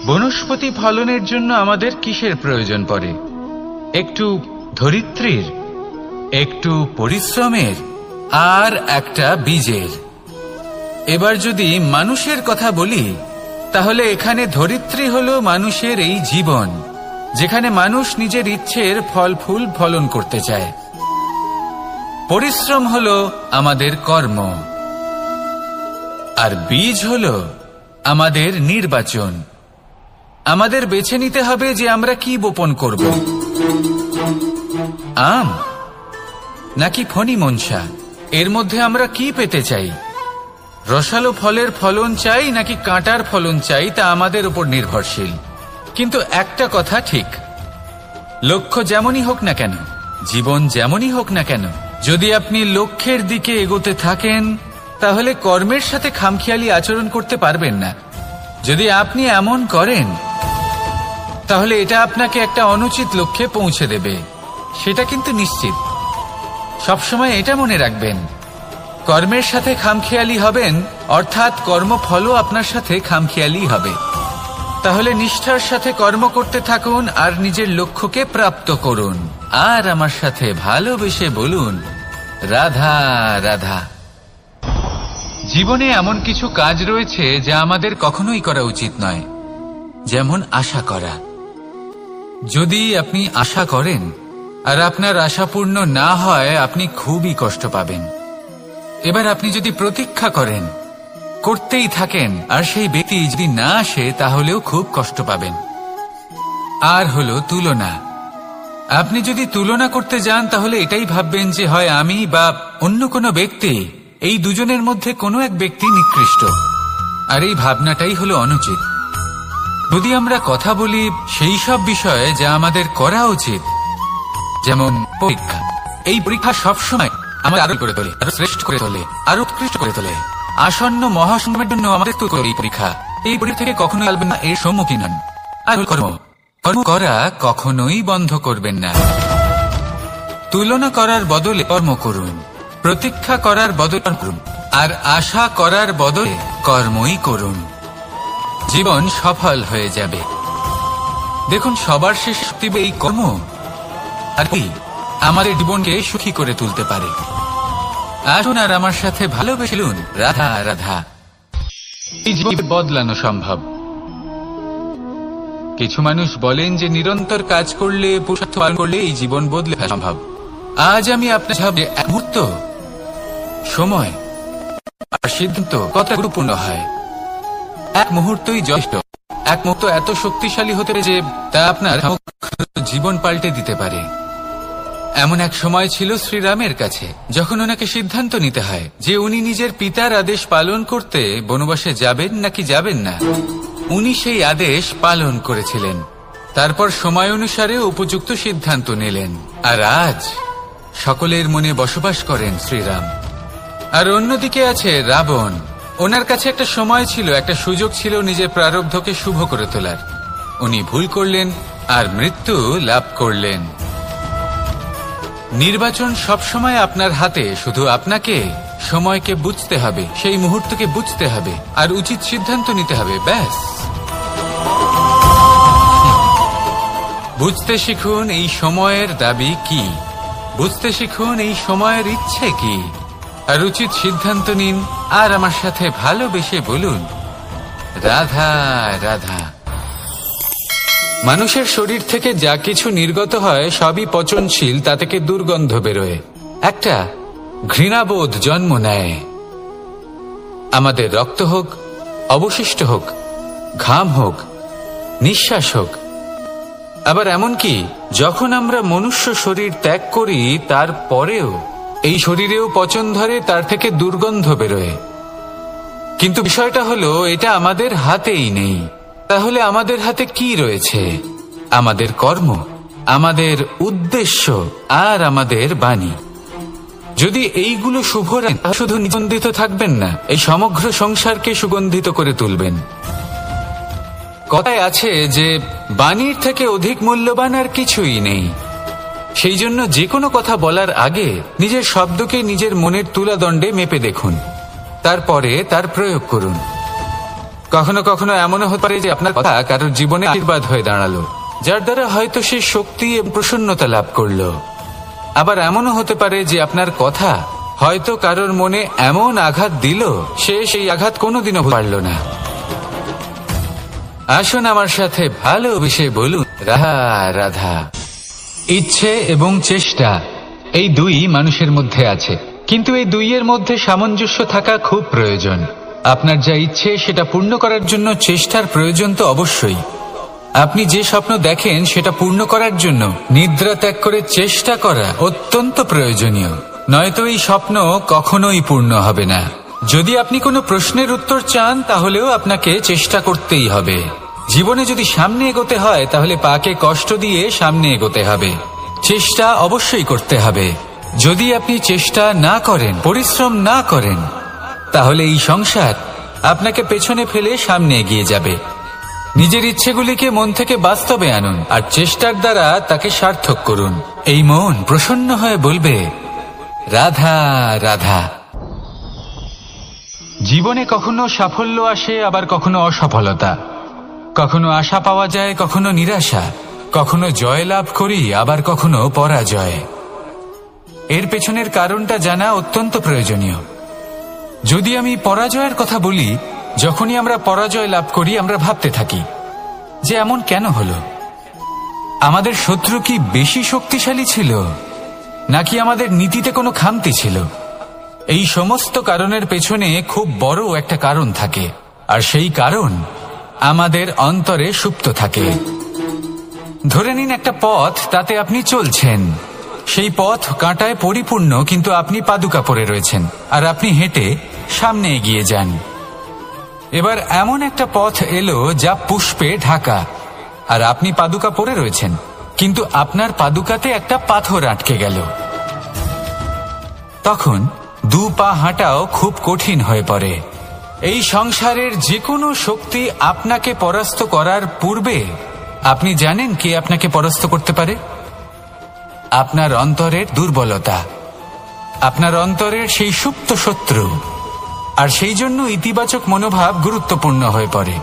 বনস্পতি ফলনের জন্য আমাদের কিসের প্রয়োজন পড়ে? একটু ধরিত্রীর, একটু পরিশ্রমের, আর একটা বীজের। এবার যদি মানুষের কথা বলি, তাহলে এখানে ধরিত্রী হলো মানুষের এই জীবন, যেখানে মানুষ নিজের ইচ্ছের ফল ফুল ফলন করতে চায়। পরিশ্রম হলো আমাদের কর্ম, আর বীজ হলো আমাদের নির্বাচন। আমাদের বেছে নিতে হবে যে আমরা কি বপন করব, আম নাকি ফণি মনসা। এর মধ্যে আমরা কি পেতে চাই? রসালো ফলের ফলন চাই নাকি কাঁটার ফলন চাই, তা আমাদের উপর নির্ভরশীল। কিন্তু একটা কথা ঠিক, লক্ষ্য যেমনই হোক না কেন, জীবন যেমনই হোক না কেন, যদি আপনি লক্ষ্যের দিকে এগোতে থাকেন, তাহলে কর্মের সাথে খামখেয়ালি আচরণ করতে পারবেন না। যদি আপনি এমন করেন, তাহলে এটা আপনাকে একটা অনুচিত লক্ষ্যে পৌঁছে দেবে, সেটা কিন্তু নিশ্চিত। সবসময় এটা মনে রাখবেন, কর্মের সাথে খামখেয়ালি হবেন, অর্থাৎ কর্মফলও আপনার সাথে খামখেয়ালি হবে। তাহলে নিষ্ঠার সাথে কর্ম করতে থাকুন আর নিজের লক্ষ্যকে প্রাপ্ত করুন। আর আমার সাথে ভালোবেসে বলুন, রাধা রাধা। জীবনে এমন কিছু কাজ রয়েছে যা আমাদের কখনোই করা উচিত নয়, যেমন আশা করা। যদি আপনি আশা করেন আর আপনার আশা পূর্ণ না হয়, আপনি খুবই কষ্ট পাবেন। এবার আপনি যদি প্রতীক্ষা করেন, করতেই থাকেন, আর সেই ব্যক্তি যদি না আসে, তাহলেও খুব কষ্ট পাবেন। আর হলো তুলনা। আপনি যদি তুলনা করতে যান, তাহলে এটাই ভাববেন যে হয় আমি বা অন্য কোনো ব্যক্তি, এই দুজনের মধ্যে কোনো এক ব্যক্তি নিকৃষ্ট। আর এই ভাবনাটাই হলো অনুচিত। যদি আমরা কথা বলি সেই সব বিষয়ে যা আমাদের করা উচিত, যেমন পরীক্ষা, এই পরীক্ষা সবসময় আমাদের আরো করে তোলে, আরো শ্রেষ্ঠ করে তোলে, আরো উৎকৃষ্ট করে তোলে। আসন্ন মহাসংগ্রামের জন্য আমাদের তো এই পরীক্ষা। এই পরীক্ষা থেকে কখনোই আলবেন না, এর সম্মুখীন হন। আর কর্ম করা কখনোই বন্ধ করবেন না। তুলনা করার বদলে কর্ম করুন, প্রতীক্ষা করার বদলে করুন, আর আশা করার বদলে কর্মই করুন। জীবন সফল হয়ে যাবে। দেখুন, সবার শেষ দিবে এই কর্ম, আর কি আমাদের জীবনকে সুখী করে তুলতে পারে। আসুন আর আমার সাথে ভালোবেসেলুন, রাধা রাধা। এই জীবন বদলানো সম্ভব। কিছু মানুষ বলেন যে নিরন্তর কাজ করলে, পুরুষার্থ পালন করলে এই জীবন বদলে ফেলা সম্ভব। আজ আমি আপনার ভাবে এক মুহূর্ত, সময় আর সিদ্ধান্ত কত গুরুত্বপূর্ণ হয়। এক মুহূর্তই যথেষ্ট। এক মুহূর্ত এত শক্তিশালী হতে পারে যে তা আপনার জীবন পাল্টে দিতে পারে। এমন এক সময় ছিল শ্রীরামের কাছে, যখন ওনাকে সিদ্ধান্ত নিতে হয় যে উনি নিজের পিতার আদেশ পালন করতে বনবাসে যাবেন নাকি যাবেন না। উনি সেই আদেশ পালন করেছিলেন। তারপর সময় অনুসারে উপযুক্ত সিদ্ধান্ত নিলেন। আর আজ সকলের মনে বসবাস করেন শ্রীরাম। আর অন্যদিকে আছে রাবণ। ওনার কাছে একটা সময় ছিল, একটা সুযোগ ছিল নিজের প্রারব্ধকে শুভ করে তোলার। উনি ভুল করলেন আর মৃত্যু লাভ করলেন। নির্বাচন সবসময় আপনার হাতে, শুধু আপনাকে সময়কে বুঝতে হবে, সেই মুহূর্তকে বুঝতে হবে আর উচিত সিদ্ধান্ত নিতে হবে, ব্যাস। বুঝতে শিখুন এই সময়ের দাবি কি, বুঝতে শিখুন এই সময়ের ইচ্ছে কি, আর উচিত সিদ্ধান্ত নিন। আর আমার সাথে ভালোবেসে বলুন, রাধা রাধা। মানুষের শরীর থেকে যা কিছু নির্গত হয় সবই পচনশীল, তা থেকে দুর্গন্ধ বেরোয়, একটা ঘৃণাবোধ জন্ম নেয়। আমাদের রক্ত হোক, অবশিষ্ট হোক, ঘাম হোক, নিঃশ্বাস হোক, আবার এমনকি যখন আমরা মনুষ্য শরীর ত্যাগ করি তারপরেও এই শরীরেও পচন ধরে, তার থেকে দুর্গন্ধ বেরোয়। কিন্তু বিষয়টা হলো এটা আমাদের হাতেই নেই। তাহলে আমাদের হাতে কি রয়েছে? আমাদের কর্ম, আমাদের উদ্দেশ্য আর আমাদের বাণী। যদি এইগুলো শুভ রাখেন, শুধু নিবন্ধিত থাকবেন না, এই সমগ্র সংসারকে সুগন্ধিত করে তুলবেন। কথায় আছে যে বাণীর থেকে অধিক মূল্যবান আর কিছুই নেই। সেই জন্য যে কোনো কথা বলার আগে নিজের শব্দকে নিজের মনের তুলাদণ্ডে মেপে দেখুন, তারপরে তার প্রয়োগ করুন। কখনো কখনো এমনও হতে পারে যে আপনার কথা কারোর জীবনে আশীর্বাদ হয়ে দাঁড়ালো, যার দ্বারা হয়তো সে শক্তি এবং প্রসন্নতা লাভ করলো। আবার এমনও হতে পারে যে আপনার কথা হয়তো কারোর মনে এমন আঘাত দিল, সে সেই আঘাত কোনোদিনও ভুলতে পারল না। আসুন আমার সাথে ভালোবেসে বলুন, রাধা রাধা। ইচ্ছে এবং চেষ্টা, এই দুই মানুষের মধ্যে আছে, কিন্তু এই দুইয়ের মধ্যে সামঞ্জস্য থাকা খুব প্রয়োজন। আপনার যা ইচ্ছে সেটা পূর্ণ করার জন্য চেষ্টার প্রয়োজন তো অবশ্যই। আপনি যে স্বপ্ন দেখেন সেটা পূর্ণ করার জন্য নিদ্রা ত্যাগ করে চেষ্টা করা অত্যন্ত প্রয়োজনীয়, নয়তো এই স্বপ্ন কখনোই পূর্ণ হবে না। যদি আপনি কোনো প্রশ্নের উত্তর চান তাহলেও আপনাকে চেষ্টা করতেই হবে। জীবনে যদি সামনে এগোতে হয় তাহলে পাকে কষ্ট দিয়ে সামনে এগোতে হবে, চেষ্টা অবশ্যই করতে হবে। যদি আপনি চেষ্টা না করেন, পরিশ্রম না করেন, তাহলে এই সংসার আপনাকে পেছনে ফেলে সামনে এগিয়ে যাবে। নিজের ইচ্ছেগুলিকে মন থেকে বাস্তবে আনুন আর চেষ্টার দ্বারা তাকে সার্থক করুন। এই মন প্রসন্ন হয়ে বলবে, রাধা রাধা। জীবনে কখনো সাফল্য আসে, আবার কখনো অসফলতা, কখনো আশা পাওয়া যায়, কখনো নিরাশা, কখনো জয় লাভ করি, আবার কখনো পরাজয়। এর পেছনের কারণটা জানা অত্যন্ত প্রয়োজনীয়। যদি আমি পরাজয়ের কথা বলি, যখনই আমরা পরাজয় লাভ করি আমরা ভাবতে থাকি যে এমন কেন হলো? আমাদের শত্রু কি বেশি শক্তিশালী ছিল, নাকি আমাদের নীতিতে কোনো খামতি ছিল? এই সমস্ত কারণের পেছনে খুব বড় একটা কারণ থাকে, আর সেই কারণ আমাদের অন্তরে সুপ্ত থাকে। ধরে নিন একটা পথ, তাতে আপনি চলছেন, সেই পথ কাঁটায় পরিপূর্ণ, কিন্তু আপনি পাদুকা পরে রয়েছেন আর আপনি হেঁটে সামনে এগিয়ে যান। এবার এমন একটা পথ এলো যা পুষ্পে ঢাকা, আর আপনি পাদুকা পরে রয়েছেন, কিন্তু আপনার পাদুকাতে একটা পাথর আটকে গেল। তখন দু পা হাঁটাও খুব কঠিন হয়ে পড়ে। এই সংসারের যে কোনো শক্তি আপনাকে পরাস্ত করার পূর্বে আপনি জানেন কে আপনাকে পরাস্ত করতে পারে? আপনার অন্তরের দুর্বলতা, আপনার অন্তরের সেই সুপ্ত শত্রু। আর সেই জন্য ইতিবাচক মনোভাব গুরুত্বপূর্ণ হয়ে পড়ে।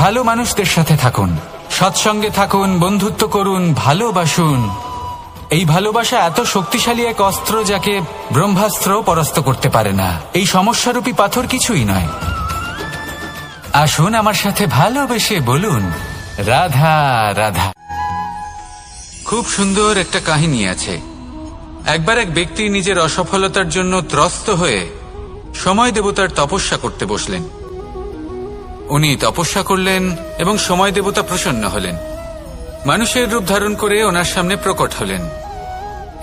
ভালো মানুষদের সাথে থাকুন, সৎসঙ্গে থাকুন, বন্ধুত্ব করুন, ভালোবাসুন। এই ভালোবাসা এত শক্তিশালী এক অস্ত্র যাকে ব্রহ্মাস্ত্র পরাস্ত করতে পারে না। এই সমস্যারূপী পাথর কিছুই নয়। আসুন আমার সাথে ভালোবেসে বলুন, রাধা রাধা। খুব সুন্দর একটা কাহিনী আছে। একবার এক ব্যক্তি নিজের অসফলতার জন্য ত্রস্ত হয়ে সময় দেবতার তপস্যা করতে বসলেন। উনি তপস্যা করলেন এবং সময় দেবতা প্রসন্ন হলেন, মানুষের রূপ ধারণ করে ওনার সামনে প্রকট হলেন।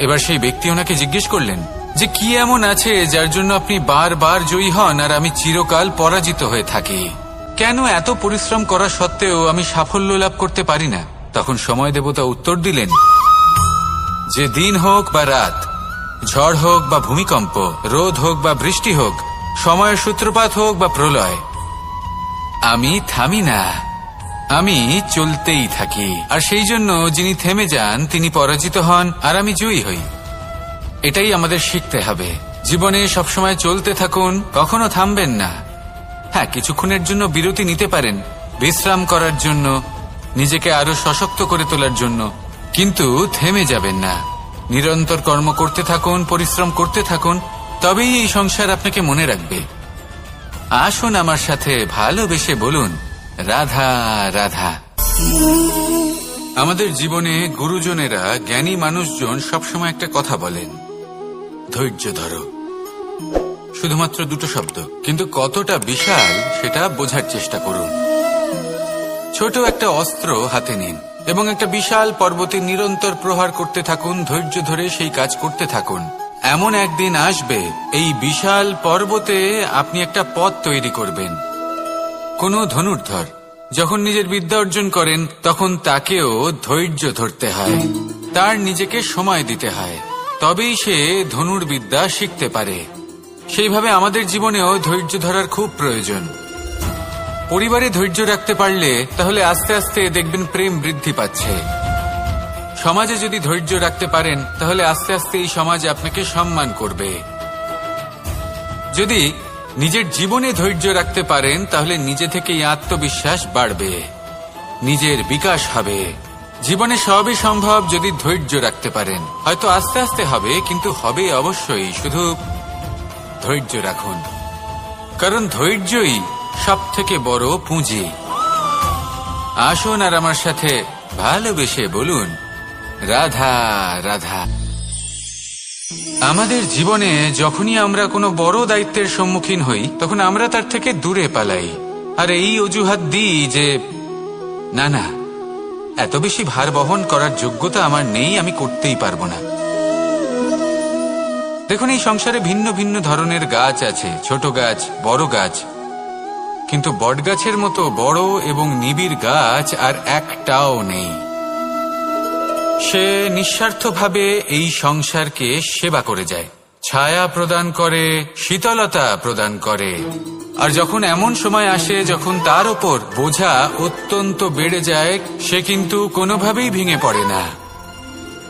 এবার সেই ব্যক্তি ওনাকে জিজ্ঞেস করলেন যে কি এমন আছে যার জন্য আপনি বারবার জয়ী হন আর আমি চিরকাল পরাজিত হয়ে থাকি? কেন এত পরিশ্রম করা সত্ত্বেও আমি সাফল্য লাভ করতে পারি না? তখন সময় দেবতা উত্তর দিলেন যে দিন হোক বা রাত, ঝড় হোক বা ভূমিকম্প, রোদ হোক বা বৃষ্টি হোক, সময়ের সূত্রপাত হোক বা প্রলয়, আমি থামি না, আমি চলতেই থাকি। আর সেই জন্য যিনি থেমে যান তিনি পরাজিত হন আর আমি জয়ী হই। এটাই আমাদের শিখতে হবে। জীবনে সবসময় চলতে থাকুন, কখনো থামবেন না। হ্যাঁ, কিছুক্ষণের জন্য বিরতি নিতে পারেন, বিশ্রাম করার জন্য, নিজেকে আরো সশক্ত করে তোলার জন্য, কিন্তু থেমে যাবেন না। নিরন্তর কর্ম করতে থাকুন, পরিশ্রম করতে থাকুন, তবেই এই সংসার আপনাকে মনে রাখবে। আসুন আমার সাথে ভালোবেসে বলুন, রাধা রাধা। আমাদের জীবনে গুরুজনেরা, জ্ঞানী মানুষজন সবসময় একটা কথা বলেন, ধৈর্য ধরো। শুধুমাত্র দুটো শব্দ, কিন্তু কতটা বিশাল সেটা বোঝার চেষ্টা করুন। ছোট একটা অস্ত্র হাতে নিন এবং একটা বিশাল পর্বতে নিরন্তর প্রহার করতে থাকুন, ধৈর্য ধরে সেই কাজ করতে থাকুন। এমন একদিন আসবে এই বিশাল পর্বতে আপনি একটা পথ তৈরি করবেন। কোনো ধনুর্ধর যখন নিজের বিদ্যা অর্জন করেন তখন তাকেও ধৈর্য ধরতে হয়, তার নিজেকে সময় দিতে হয়, তবেই সে ধনুর্বিদ্যা শিখতে পারে। সেইভাবে আমাদের জীবনেও ধৈর্য ধরার খুব প্রয়োজন। পরিবারে ধৈর্য রাখতে পারলে তাহলে আস্তে আস্তে দেখবেন প্রেম বৃদ্ধি পাচ্ছে। সমাজে যদি ধৈর্য রাখতে পারেন তাহলে আস্তে আস্তে এই সমাজ আপনাকে সম্মান করবে। যদি নিজের জীবনে ধৈর্য রাখতে পারেন তাহলে নিজে থেকেই আত্মবিশ্বাস বাড়বে, নিজের বিকাশ হবে। জীবনে সবই সম্ভব যদি ধৈর্য রাখতে পারেন। হয়তো আস্তে আস্তে হবে, কিন্তু হবে অবশ্যই। শুধু ধৈর্য রাখুন, কারণ ধৈর্যই সব থেকে বড় পুঁজি। আসুন আর আমার সাথে ভালোবেসে বলুন, রাধা রাধা। আমাদের জীবনে যখনই আমরা কোনো বড় দায়িত্বের সম্মুখীন হই তখন আমরা তার থেকে দূরে পালাই, আর এই অজুহাত দিই যে না না, এত বেশি ভার বহন করার যোগ্যতা আমার নেই, আমি করতেই পারবো না। দেখুন, এই সংসারে ভিন্ন ভিন্ন ধরনের গাছ আছে, ছোট গাছ, বড় গাছ, কিন্তু বটগাছের মতো বড় এবং নিবিড় গাছ আর একটাও নেই। সে নিঃস্বার্থভাবে এই সংসারকে সেবা করে যায়, ছায়া প্রদান করে, শীতলতা প্রদান করে। আর যখন এমন সময় আসে যখন তার ওপর বোঝা অত্যন্ত বেড়ে যায়, সে কিন্তু কোনোভাবেই ভেঙে পড়ে না।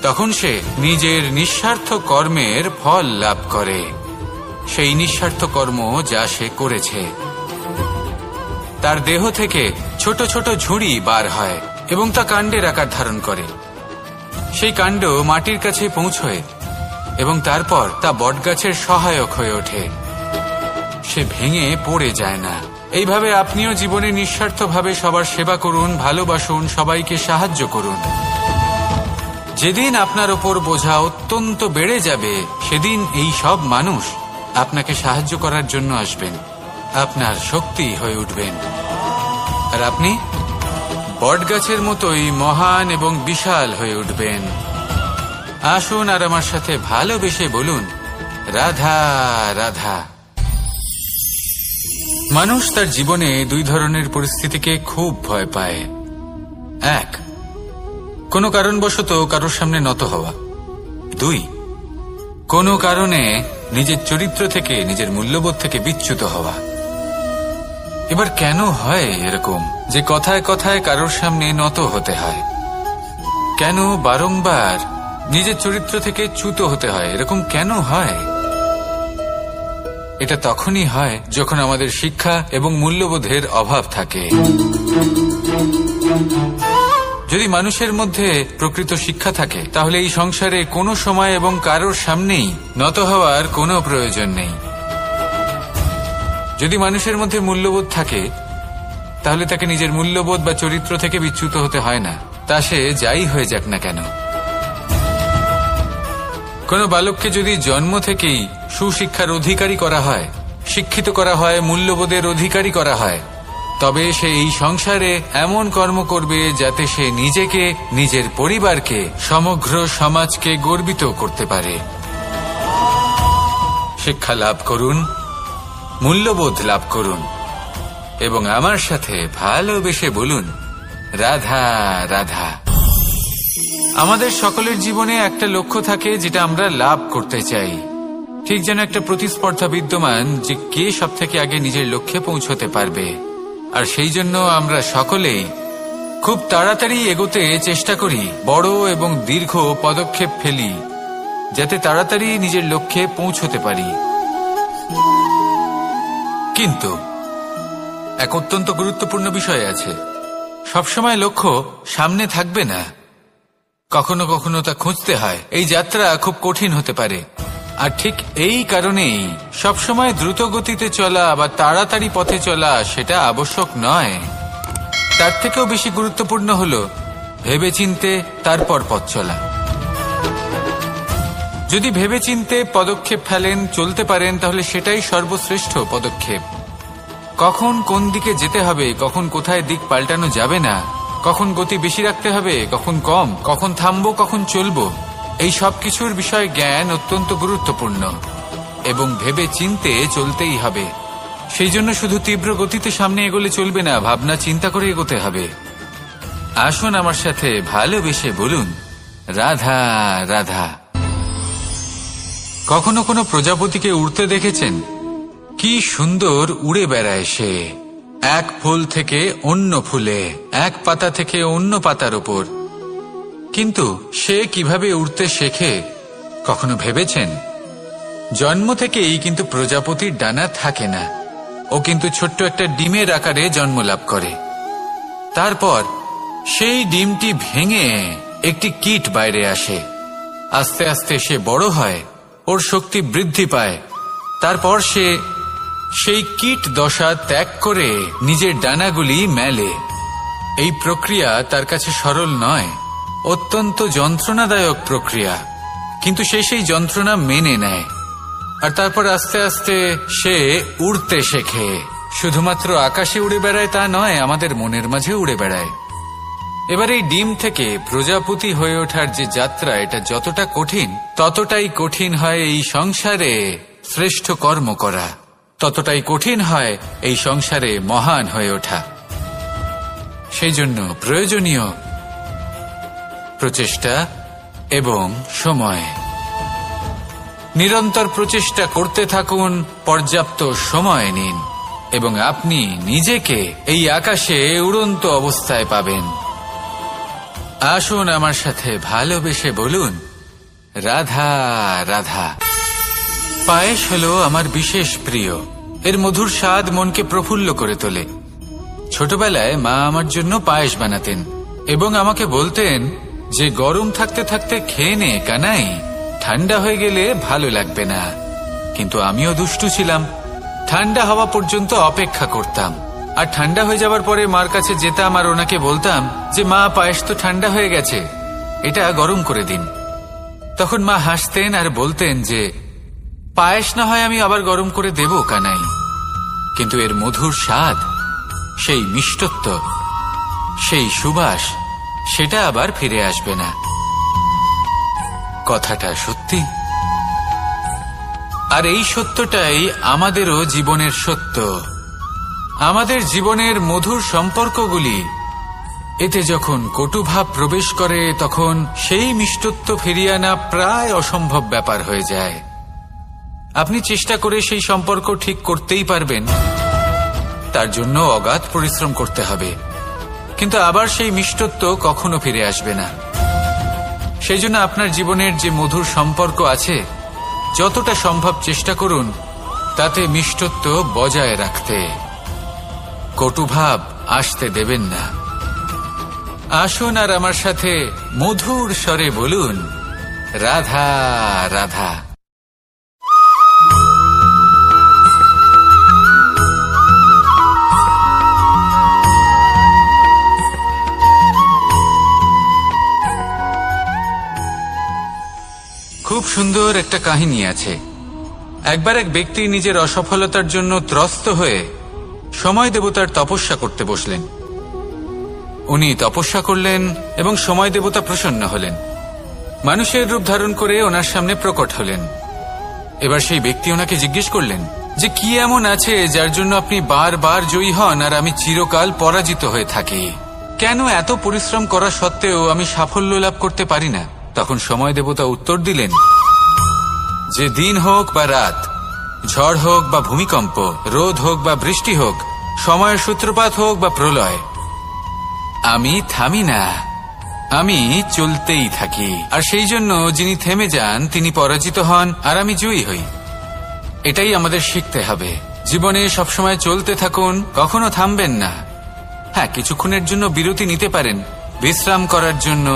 তখন সে নিজের নিঃস্বার্থ কর্মের ফল লাভ করে, সেই নিঃস্বার্থ কর্ম যা সে করেছে। তার দেহ থেকে ছোট ছোট ঝুড়ি বার হয় এবং তা কাণ্ডের আকার ধারণ করে। সেই কাণ্ড মাটির কাছে পৌঁছয় এবং তারপর তা বটগাছের সহায়ক হয়ে ওঠে, সে ভেঙে পড়ে যায় না। এইভাবে আপনিও জীবনে নিঃস্বার্থভাবে সবার সেবা করুন, ভালোবাসুন, সবাইকে সাহায্য করুন। যেদিন আপনার ওপর বোঝা অত্যন্ত বেড়ে যাবে সেদিন এই সব মানুষ আপনাকে সাহায্য করার জন্য আসবেন, আপনার শক্তি হয়ে উঠবেন, আর আপনি বটগাছের মতোই মহান এবং বিশাল হয়ে উঠবেন। আসুন আর আমার সাথে ভালোবেসে বলুন, রাধা রাধা। মানুষ তার জীবনে দুই ধরনের পরিস্থিতিকে খুব ভয় পায়। এক, কোনো কারণবশত কারোর সামনে নত হওয়া। দুই, কোনো কারণে নিজের চরিত্র থেকে, নিজের মূল্যবোধ থেকে বিচ্যুত হওয়া। এবার কেন হয় এরকম যে কথায় কথায় কারোর সামনে নত হতে হয়? কেন বারংবার নিজের চরিত্র থেকে চ্যুত হতে হয়? এরকম কেন হয়? এটা তখনই হয় যখন আমাদের শিক্ষা এবং মূল্যবোধের অভাব থাকে। যদি মানুষের মধ্যে প্রকৃত শিক্ষা থাকে তাহলে এই সংসারে কোনো সময় এবং কারোর সামনেই নত হওয়ার কোনো প্রয়োজন নেই। যদি মানুষের মধ্যে মূল্যবোধ থাকে তাহলে তাকে নিজের মূল্যবোধ বা চরিত্র থেকে বিচ্যুত হতে হয় না, তা সে যাই হয়ে যাক না কেন। কোনো বালককে যদি জন্ম থেকেই সুশিক্ষার অধিকারী করা হয়, শিক্ষিত করা হয়, মূল্যবোধের অধিকারী করা হয়, তবে সে এই সংসারে এমন কর্ম করবে যাতে সে নিজেকে, নিজের পরিবারকে, সমগ্র সমাজকে গর্বিত করতে পারে। শিক্ষা লাভ করুন, মূল্যবোধ লাভ করুন এবং আমার সাথে ভালোবেসে বলুন, রাধা রাধা। আমাদের সকলের জীবনে একটা লক্ষ্য থাকে যেটা আমরা লাভ করতে চাই। ঠিক যেন একটা প্রতিস্পর্ধা বিদ্যমান যে কে সব থেকে আগে নিজের লক্ষ্যে পৌঁছতে পারবে। আর সেই জন্য আমরা সকলেই খুব তাড়াতাড়ি এগোতে চেষ্টা করি, বড় এবং দীর্ঘ পদক্ষেপ ফেলি যাতে তাড়াতাড়ি নিজের লক্ষ্যে পৌঁছতে পারি। কিন্তু এক অত্যন্ত গুরুত্বপূর্ণ বিষয় আছে, সবসময় লক্ষ্য সামনে থাকবে না, কখনো কখনো তা খুঁজতে হয়। এই যাত্রা খুব কঠিন হতে পারে, আর ঠিক এই কারণেই সবসময় দ্রুত গতিতে চলা বা তাড়াতাড়ি পথে চলা সেটা আবশ্যক নয়। তার থেকেও বেশি গুরুত্বপূর্ণ হলো ভেবেচিন্তে তারপর পথ চলা। যদি ভেবেচিন্তে পদক্ষেপ ফেলেন, চলতে পারেন, তাহলে সেটাই সর্বশ্রেষ্ঠ পদক্ষেপ। কখন কোন দিকে যেতে হবে, কখন কোথায় দিক পাল্টানো যাবে না, কখন গতি বেশি রাখতে হবে, কখন কম, কখন থামবো, কখন চলবো, এই সব কিছুর বিষয়ে জ্ঞান অত্যন্ত গুরুত্বপূর্ণ এবং ভেবে চিন্তে চলতেই হবে। সেই জন্য শুধু তীব্র গতিতে সামনে এগোলে চলবে না, ভাবনা চিন্তা করে এগোতে হবে। আসুন আমার সাথে ভালোবেসে বলুন, রাধা রাধা। কখনো কোনো প্রজাপতিকে উড়তে দেখেছেন? কি সুন্দর উড়ে বেড়ায় সে, এক ফুল থেকে অন্য ফুলে, এক পাতা থেকে অন্য পাতার উপর। কিন্তু সে কিভাবে উড়তে শেখে কখনো ভেবেছেন? জন্ম থেকেই কিন্তু প্রজাপতির ডানা থাকে না, ও কিন্তু ছোট্ট একটা ডিমের আকারে জন্ম লাভ করে। তারপর সেই ডিমটি ভেঙে একটি কীট বাইরে আসে। আস্তে আস্তে সে বড় হয়, ওর শক্তি বৃদ্ধি পায়। তারপর সে সেই কীট দশা ত্যাগ করে নিজের ডানাগুলি মেলে। এই প্রক্রিয়া তার কাছে সরল নয়, অত্যন্ত যন্ত্রণাদায়ক প্রক্রিয়া, কিন্তু সে সেই যন্ত্রণা মেনে নেয়। আর তারপর আস্তে আস্তে সে উড়তে শেখে। শুধুমাত্র আকাশে উড়ে বেড়ায় তা নয়, আমাদের মনের মাঝে উড়ে বেড়ায়। এবার এই ডিম থেকে প্রজাপতি হয়ে ওঠার যে যাত্রা, এটা যতটা কঠিন, ততটাই কঠিন হয় এই সংসারে শ্রেষ্ঠ কর্ম করা, ততটাই কঠিন হয় এই সংসারে মহান হয়ে ওঠা। সেই জন্য প্রয়োজনীয় প্রচেষ্টা এবং সময়। নিরন্তর প্রচেষ্টা করতে থাকুন, পর্যাপ্ত সময় নিন, এবং আপনি নিজেকে এই আকাশে উড়ন্ত অবস্থায় পাবেন। আসুন আমার সাথে ভালোবেসে বলুন, রাধা রাধা। পায়েস হলো আমার বিশেষ প্রিয়। এর মধুর স্বাদ মনকে প্রফুল্ল করে তোলে। ছোটবেলায় মা আমার জন্য পায়েস বানাতেন এবং আমাকে বলতেন যে গরম থাকতে থাকতে খেয়ে নে কানাই, ঠান্ডা হয়ে গেলে ভালো লাগবে না। কিন্তু আমিও দুষ্টু ছিলাম, ঠান্ডা হওয়া পর্যন্ত অপেক্ষা করতাম, আর ঠান্ডা হয়ে যাবার পরে মার কাছে যেতাম আর ওনাকে বলতাম যে মা, পায়েস তো ঠান্ডা হয়ে গেছে, এটা গরম করে দিন। তখন মা হাসতেন আর বলতেন যে পায়েস না হয় আমি আবার গরম করে দেব কানাই, কিন্তু এর মধুর স্বাদ, সেই মিষ্টত্ব, সেই সুবাস, সেটা আবার ফিরে আসবে না। কথাটা সত্যি, আর এই সত্যটাই আমাদেরও জীবনের সত্য। আমাদের জীবনের মধুর সম্পর্কগুলি, এতে যখন কটুভাব প্রবেশ করে তখন সেই মিষ্টত্ব ফিরিয়ে আনা প্রায় অসম্ভব ব্যাপার হয়ে যায়। আপনি চেষ্টা করে সেই সম্পর্ক ঠিক করতেই পারবেন, তার জন্য অগাধ পরিশ্রম করতে হবে, কিন্তু আবার সেই মিষ্টত্ব কখনো ফিরে আসবে না। সেই জন্য আপনার জীবনের যে মধুর সম্পর্ক আছে, যতটা সম্ভব চেষ্টা করুন তাতে মিষ্টত্ব বজায় রাখতে। কটুভাব আসতে দেবেন না। আসুন আর আমার সাথে মধুর স্বরে বলুন, রাধা রাধা। খুব সুন্দর একটা কাহিনী আছে। একবার এক ব্যক্তি নিজের অসফলতার জন্য ত্রস্ত হয়ে সময় দেবতার তপস্যা করতে বসলেন। উনি তপস্যা করলেন এবং সময় দেবতা প্রসন্ন হলেন, মানুষের রূপ ধারণ করে ওনার সামনে প্রকট হলেন। এবার সেই ব্যক্তি ওনাকে জিজ্ঞেস করলেন যে কি এমন আছে যার জন্য আপনি বারবার জয়ী হন আর আমি চিরকাল পরাজিত হয়ে থাকি? কেন এত পরিশ্রম করা সত্ত্বেও আমি সাফল্য লাভ করতে পারি না? তখন সময় দেবতা উত্তর দিলেন যে দিন হোক বা রাত, ঝড় হোক বা ভূমিকম্প, রোদ হোক বা বৃষ্টি হোক, সময়ের সূত্রপাত হোক বা প্রলয়, আমি থামি না, আমি চলতেই থাকি। আর সেই জন্য যিনি থেমে যান তিনি পরাজিত হন আর আমি জয়ী হই। এটাই আমাদের শিখতে হবে। জীবনে সবসময় চলতে থাকুন, কখনো থামবেন না। হ্যাঁ, কিছুক্ষণের জন্য বিরতি নিতে পারেন, বিশ্রাম করার জন্য,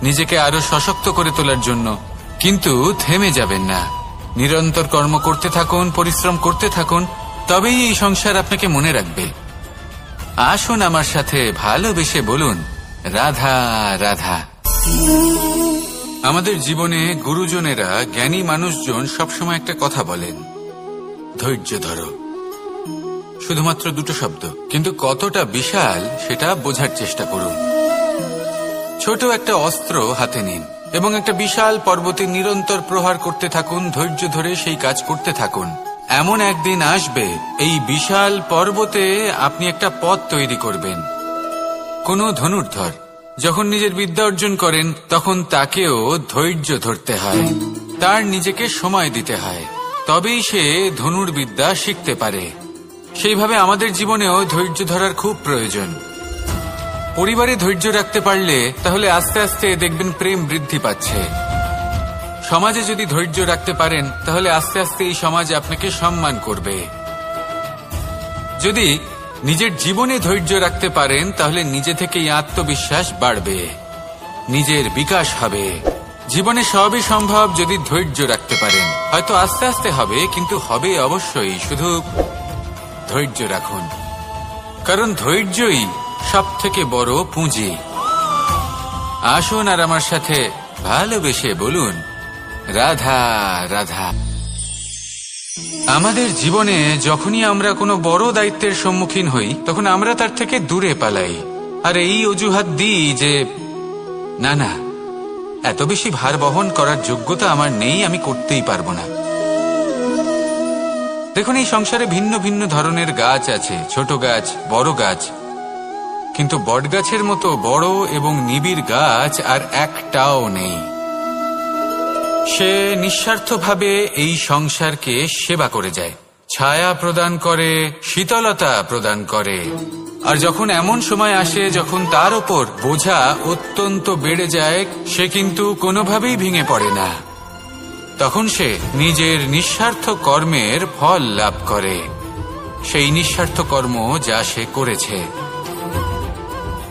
নিজেকে আরো সশক্ত করে তোলার জন্য, কিন্তু থেমে যাবেন না। নিরন্তর কর্ম করতে থাকুন, পরিশ্রম করতে থাকুন, তবেই এই সংসার আপনাকে মনে রাখবে। আসুন আমার সাথে ভালোবেসে বলুন, রাধা রাধা। আমাদের জীবনে গুরুজনেরা, জ্ঞানী মানুষজন সবসময় একটা কথা বলেন, ধৈর্য ধরো। শুধুমাত্র দুটো শব্দ, কিন্তু কতটা বিশাল সেটা বোঝার চেষ্টা করুন। ছোট একটা অস্ত্র হাতে নিন এবং একটা বিশাল পর্বতে নিরন্তর প্রহার করতে থাকুন, ধৈর্য ধরে সেই কাজ করতে থাকুন। এমন একদিন আসবে, এই বিশাল পর্বতে আপনি একটা পথ তৈরি করবেন। কোনো ধনুর্ধর যখন নিজের বিদ্যা অর্জন করেন, তখন তাকেও ধৈর্য ধরতে হয়, তার নিজেকে সময় দিতে হয়, তবেই সে ধনুর্বিদ্যা শিখতে পারে। সেইভাবে আমাদের জীবনেও ধৈর্য ধরার খুব প্রয়োজন। পরিবারে ধৈর্য রাখতে পারলে তাহলে আস্তে আস্তে দেখবেন প্রেম বৃদ্ধি পাচ্ছে। সমাজে যদি ধৈর্য রাখতে পারেন তাহলে আস্তে আস্তে এই সমাজ আপনাকে সম্মান করবে। যদি নিজের জীবনে ধৈর্য রাখতে পারেন তাহলে নিজে থেকেই আত্মবিশ্বাস বাড়বে, নিজের বিকাশ হবে। জীবনে সবই সম্ভব যদি ধৈর্য রাখতে পারেন। হয়তো আস্তে আস্তে হবে, কিন্তু হবে অবশ্যই। শুধু ধৈর্য রাখুন, কারণ ধৈর্যই সবথেকে বড় পুঁজি। আসুন আর আমার সাথে ভালোবেসে বলুন, রাধা রাধা। আমাদের জীবনে যখনই আমরা কোনো বড় দায়িত্বের সম্মুখীন হই, তখন আমরা তার থেকে দূরে পালাই, আর এই অজুহাত দিই যে না না, এত বেশি ভার বহন করার যোগ্যতা আমার নেই, আমি করতেই পারবো না। দেখুন, এই সংসারে ভিন্ন ভিন্ন ধরনের গাছ আছে, ছোট গাছ, বড় গাছ, কিন্তু বটগাছের মতো বড় এবং নিবিড় গাছ আর একটাও নেই। সে নিঃস্বার্থভাবে এই সংসারকে সেবা করে যায়, ছায়া প্রদান করে, শীতলতা প্রদান করে। আর যখন এমন সময় আসে যখন তার ওপর বোঝা অত্যন্ত বেড়ে যায়, সে কিন্তু কোনোভাবেই ভেঙে পড়ে না। তখন সে নিজের নিঃস্বার্থ কর্মের ফল লাভ করে, সেই নিঃস্বার্থ কর্ম যা সে করেছে।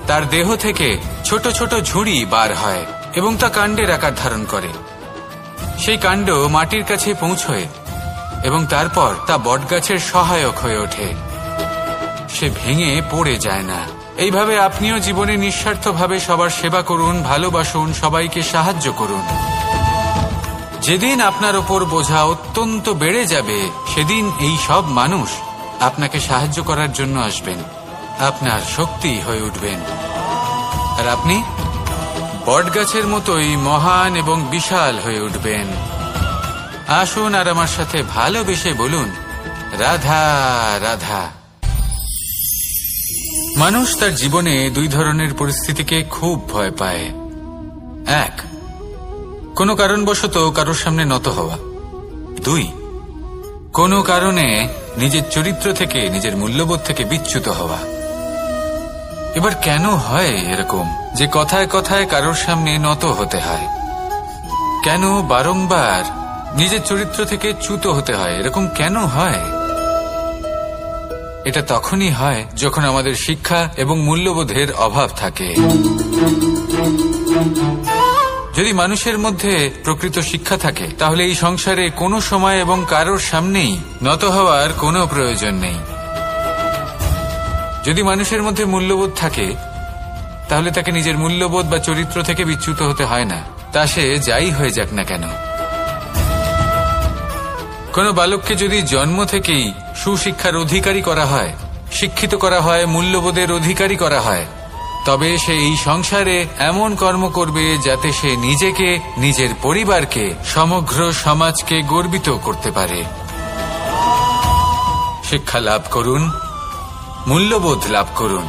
তার দেহ থেকে ছোট ছোট ঝুড়ি বার হয় এবং তা কাণ্ডের আকার ধারণ করে। সেই কাণ্ড মাটির কাছে পৌঁছয় এবং তারপর তা বটগাছের সহায়ক হয়ে ওঠে, সে ভেঙে পড়ে যায় না। এইভাবে আপনিও জীবনে নিঃস্বার্থভাবে সবার সেবা করুন, ভালোবাসুন, সবাইকে সাহায্য করুন। যেদিন আপনার ওপর বোঝা অত্যন্ত বেড়ে যাবে, সেদিন এই সব মানুষ আপনাকে সাহায্য করার জন্য আসবেন, আপনার শক্তি হয়ে উঠবেন, আর আপনি বটগাছের মতোই মহান এবং বিশাল হয়ে উঠবেন। আসুন আর আমার সাথে ভালোবেসে বলুন, রাধা রাধা। মানুষ তার জীবনে দুই ধরনের পরিস্থিতিকে খুব ভয় পায়। এক, কোনো কারণবশত কারোর সামনে নত হওয়া। দুই, কোনো কারণে নিজের চরিত্র থেকে, নিজের মূল্যবোধ থেকে বিচ্যুত হওয়া। এবার কেন হয় এরকম যে কথায় কথায় কারোর সামনে নত হতে হয়? কেন বারংবার নিজের চরিত্র থেকে চ্যুত হতে হয়? এরকম কেন হয়? এটা তখনই হয় যখন আমাদের শিক্ষা এবং মূল্যবোধের অভাব থাকে। যদি মানুষের মধ্যে প্রকৃত শিক্ষা থাকে, তাহলে এই সংসারে কোনো সময় এবং কারোর সামনেই নত হওয়ার কোনো প্রয়োজন নেই। যদি মানুষের মধ্যে মূল্যবোধ থাকে, তাহলে তাকে নিজের মূল্যবোধ বা চরিত্র থেকে বিচ্যুত হতে হয় না, তা সে যাই হয়ে যাক না কেন। কোনো বালককে যদি জন্ম থেকেই সুশিক্ষার অধিকারী করা হয়, শিক্ষিত করা হয়, মূল্যবোধের অধিকারী করা হয়, তবে সে এই সংসারে এমন কর্ম করবে যাতে সে নিজেকে, নিজের পরিবারকে, সমগ্র সমাজকে গর্বিত করতে পারে। শিক্ষা লাভ করুন, মূল্যবোধ লাভ করুন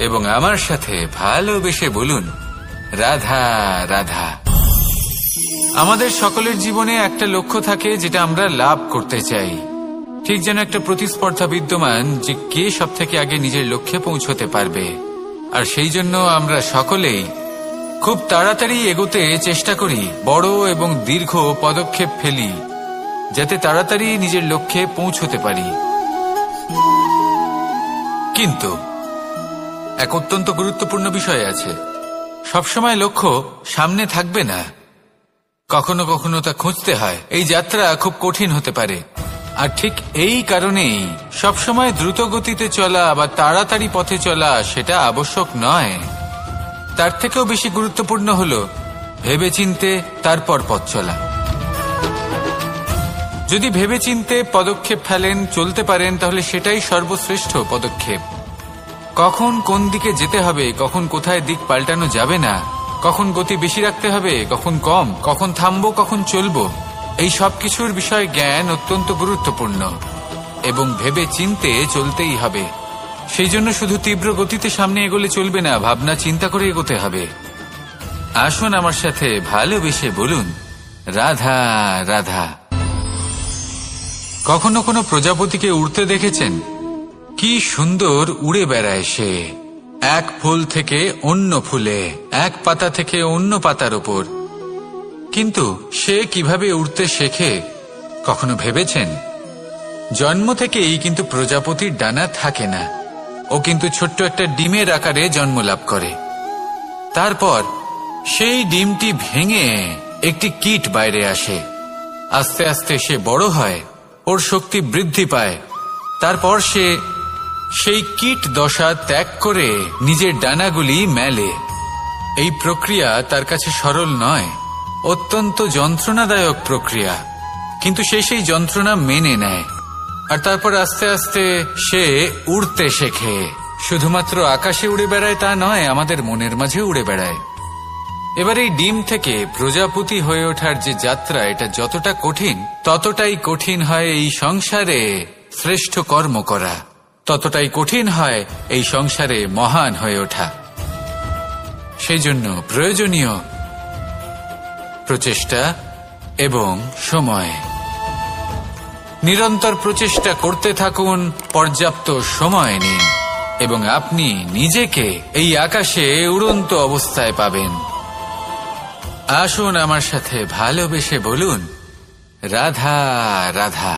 এবং আমার সাথে ভালোবেসে বলুন, রাধা রাধা। আমাদের সকলের জীবনে একটা লক্ষ্য থাকে যেটা আমরা লাভ করতে চাই। ঠিক যেন একটা প্রতিস্পর্ধা বিদ্যমান যে কে সব থেকে আগে নিজের লক্ষ্যে পৌঁছতে পারবে। আর সেই জন্য আমরা সকলেই খুব তাড়াতাড়ি এগোতে চেষ্টা করি, বড় এবং দীর্ঘ পদক্ষেপ ফেলি, যাতে তাড়াতাড়ি নিজের লক্ষ্যে পৌঁছতে পারি। কিন্তু এক অত্যন্ত গুরুত্বপূর্ণ বিষয় আছে। সবসময় লক্ষ্য সামনে থাকবে না, কখনো কখনো তা খুঁজতে হয়। এই যাত্রা খুব কঠিন হতে পারে, আর ঠিক এই কারণেই সবসময় দ্রুত গতিতে চলা বা তাড়াতাড়ি পথে চলা সেটা আবশ্যক নয়। তার থেকেও বেশি গুরুত্বপূর্ণ হলো ভেবেচিন্তে তারপর পথ চলা। যদি ভেবেচিন্তে পদক্ষেপ ফেলেন, চলতে পারেন, তাহলে সেটাই সর্বশ্রেষ্ঠ পদক্ষেপ। কখন কোন দিকে যেতে হবে, কখন কোথায় দিক পাল্টানো যাবে না, কখন গতি বেশি রাখতে হবে, কখন কম, কখন থামবো, কখন চলবো, এই সব কিছুর বিষয়ে জ্ঞান অত্যন্ত গুরুত্বপূর্ণ এবং ভেবে চিন্তে চলতেই হবে। সেই জন্য শুধু তীব্র গতিতে সামনে এগোলে চলবে না, ভাবনা চিন্তা করে এগোতে হবে। আসুন আমার সাথে ভালোবেসে বলুন, রাধা রাধা। কখনো কোনো প্রজাপতিকে উড়তে দেখেছেন? কি সুন্দর উড়ে বেড়ায় সে, এক ফুল থেকে অন্য ফুলে, এক পাতা থেকে অন্য পাতার ওপর। কিন্তু সে কিভাবে উড়তে শেখে কখনো ভেবেছেন? জন্ম থেকেই কিন্তু প্রজাপতির ডানা থাকে না, ও কিন্তু ছোট্ট একটা ডিমের আকারে জন্ম লাভ করে। তারপর সেই ডিমটি ভেঙে একটি কীট বাইরে আসে। আস্তে আস্তে সে বড় হয়, ওর শক্তি বৃদ্ধি পায়। তারপর সে সেই কীট দশা ত্যাগ করে নিজের ডানাগুলি মেলে। এই প্রক্রিয়া তার কাছে সরল নয়, অত্যন্ত যন্ত্রণাদায়ক প্রক্রিয়া, কিন্তু সে সেই যন্ত্রণা মেনে নেয়। আর তারপর আস্তে আস্তে সে উড়তে শেখে। শুধুমাত্র আকাশে উড়ে বেড়ায় তা নয়, আমাদের মনের মাঝে উড়ে বেড়ায়। এবার এই ডিম থেকে প্রজাপতি হয়ে ওঠার যে যাত্রা, এটা যতটা কঠিন, ততটাই কঠিন হয় এই সংসারে শ্রেষ্ঠ কর্ম করা, ততটাই কঠিন হয় এই সংসারে মহান হয়ে ওঠা। সেই জন্য প্রয়োজনীয় প্রচেষ্টা এবং সময়। নিরন্তর প্রচেষ্টা করতে থাকুন, পর্যাপ্ত সময় নিন, এবং আপনি নিজেকে এই আকাশে উড়ন্ত অবস্থায় পাবেন। আসুন আমার সাথে ভালোবেসে বলুন, রাধা রাধা।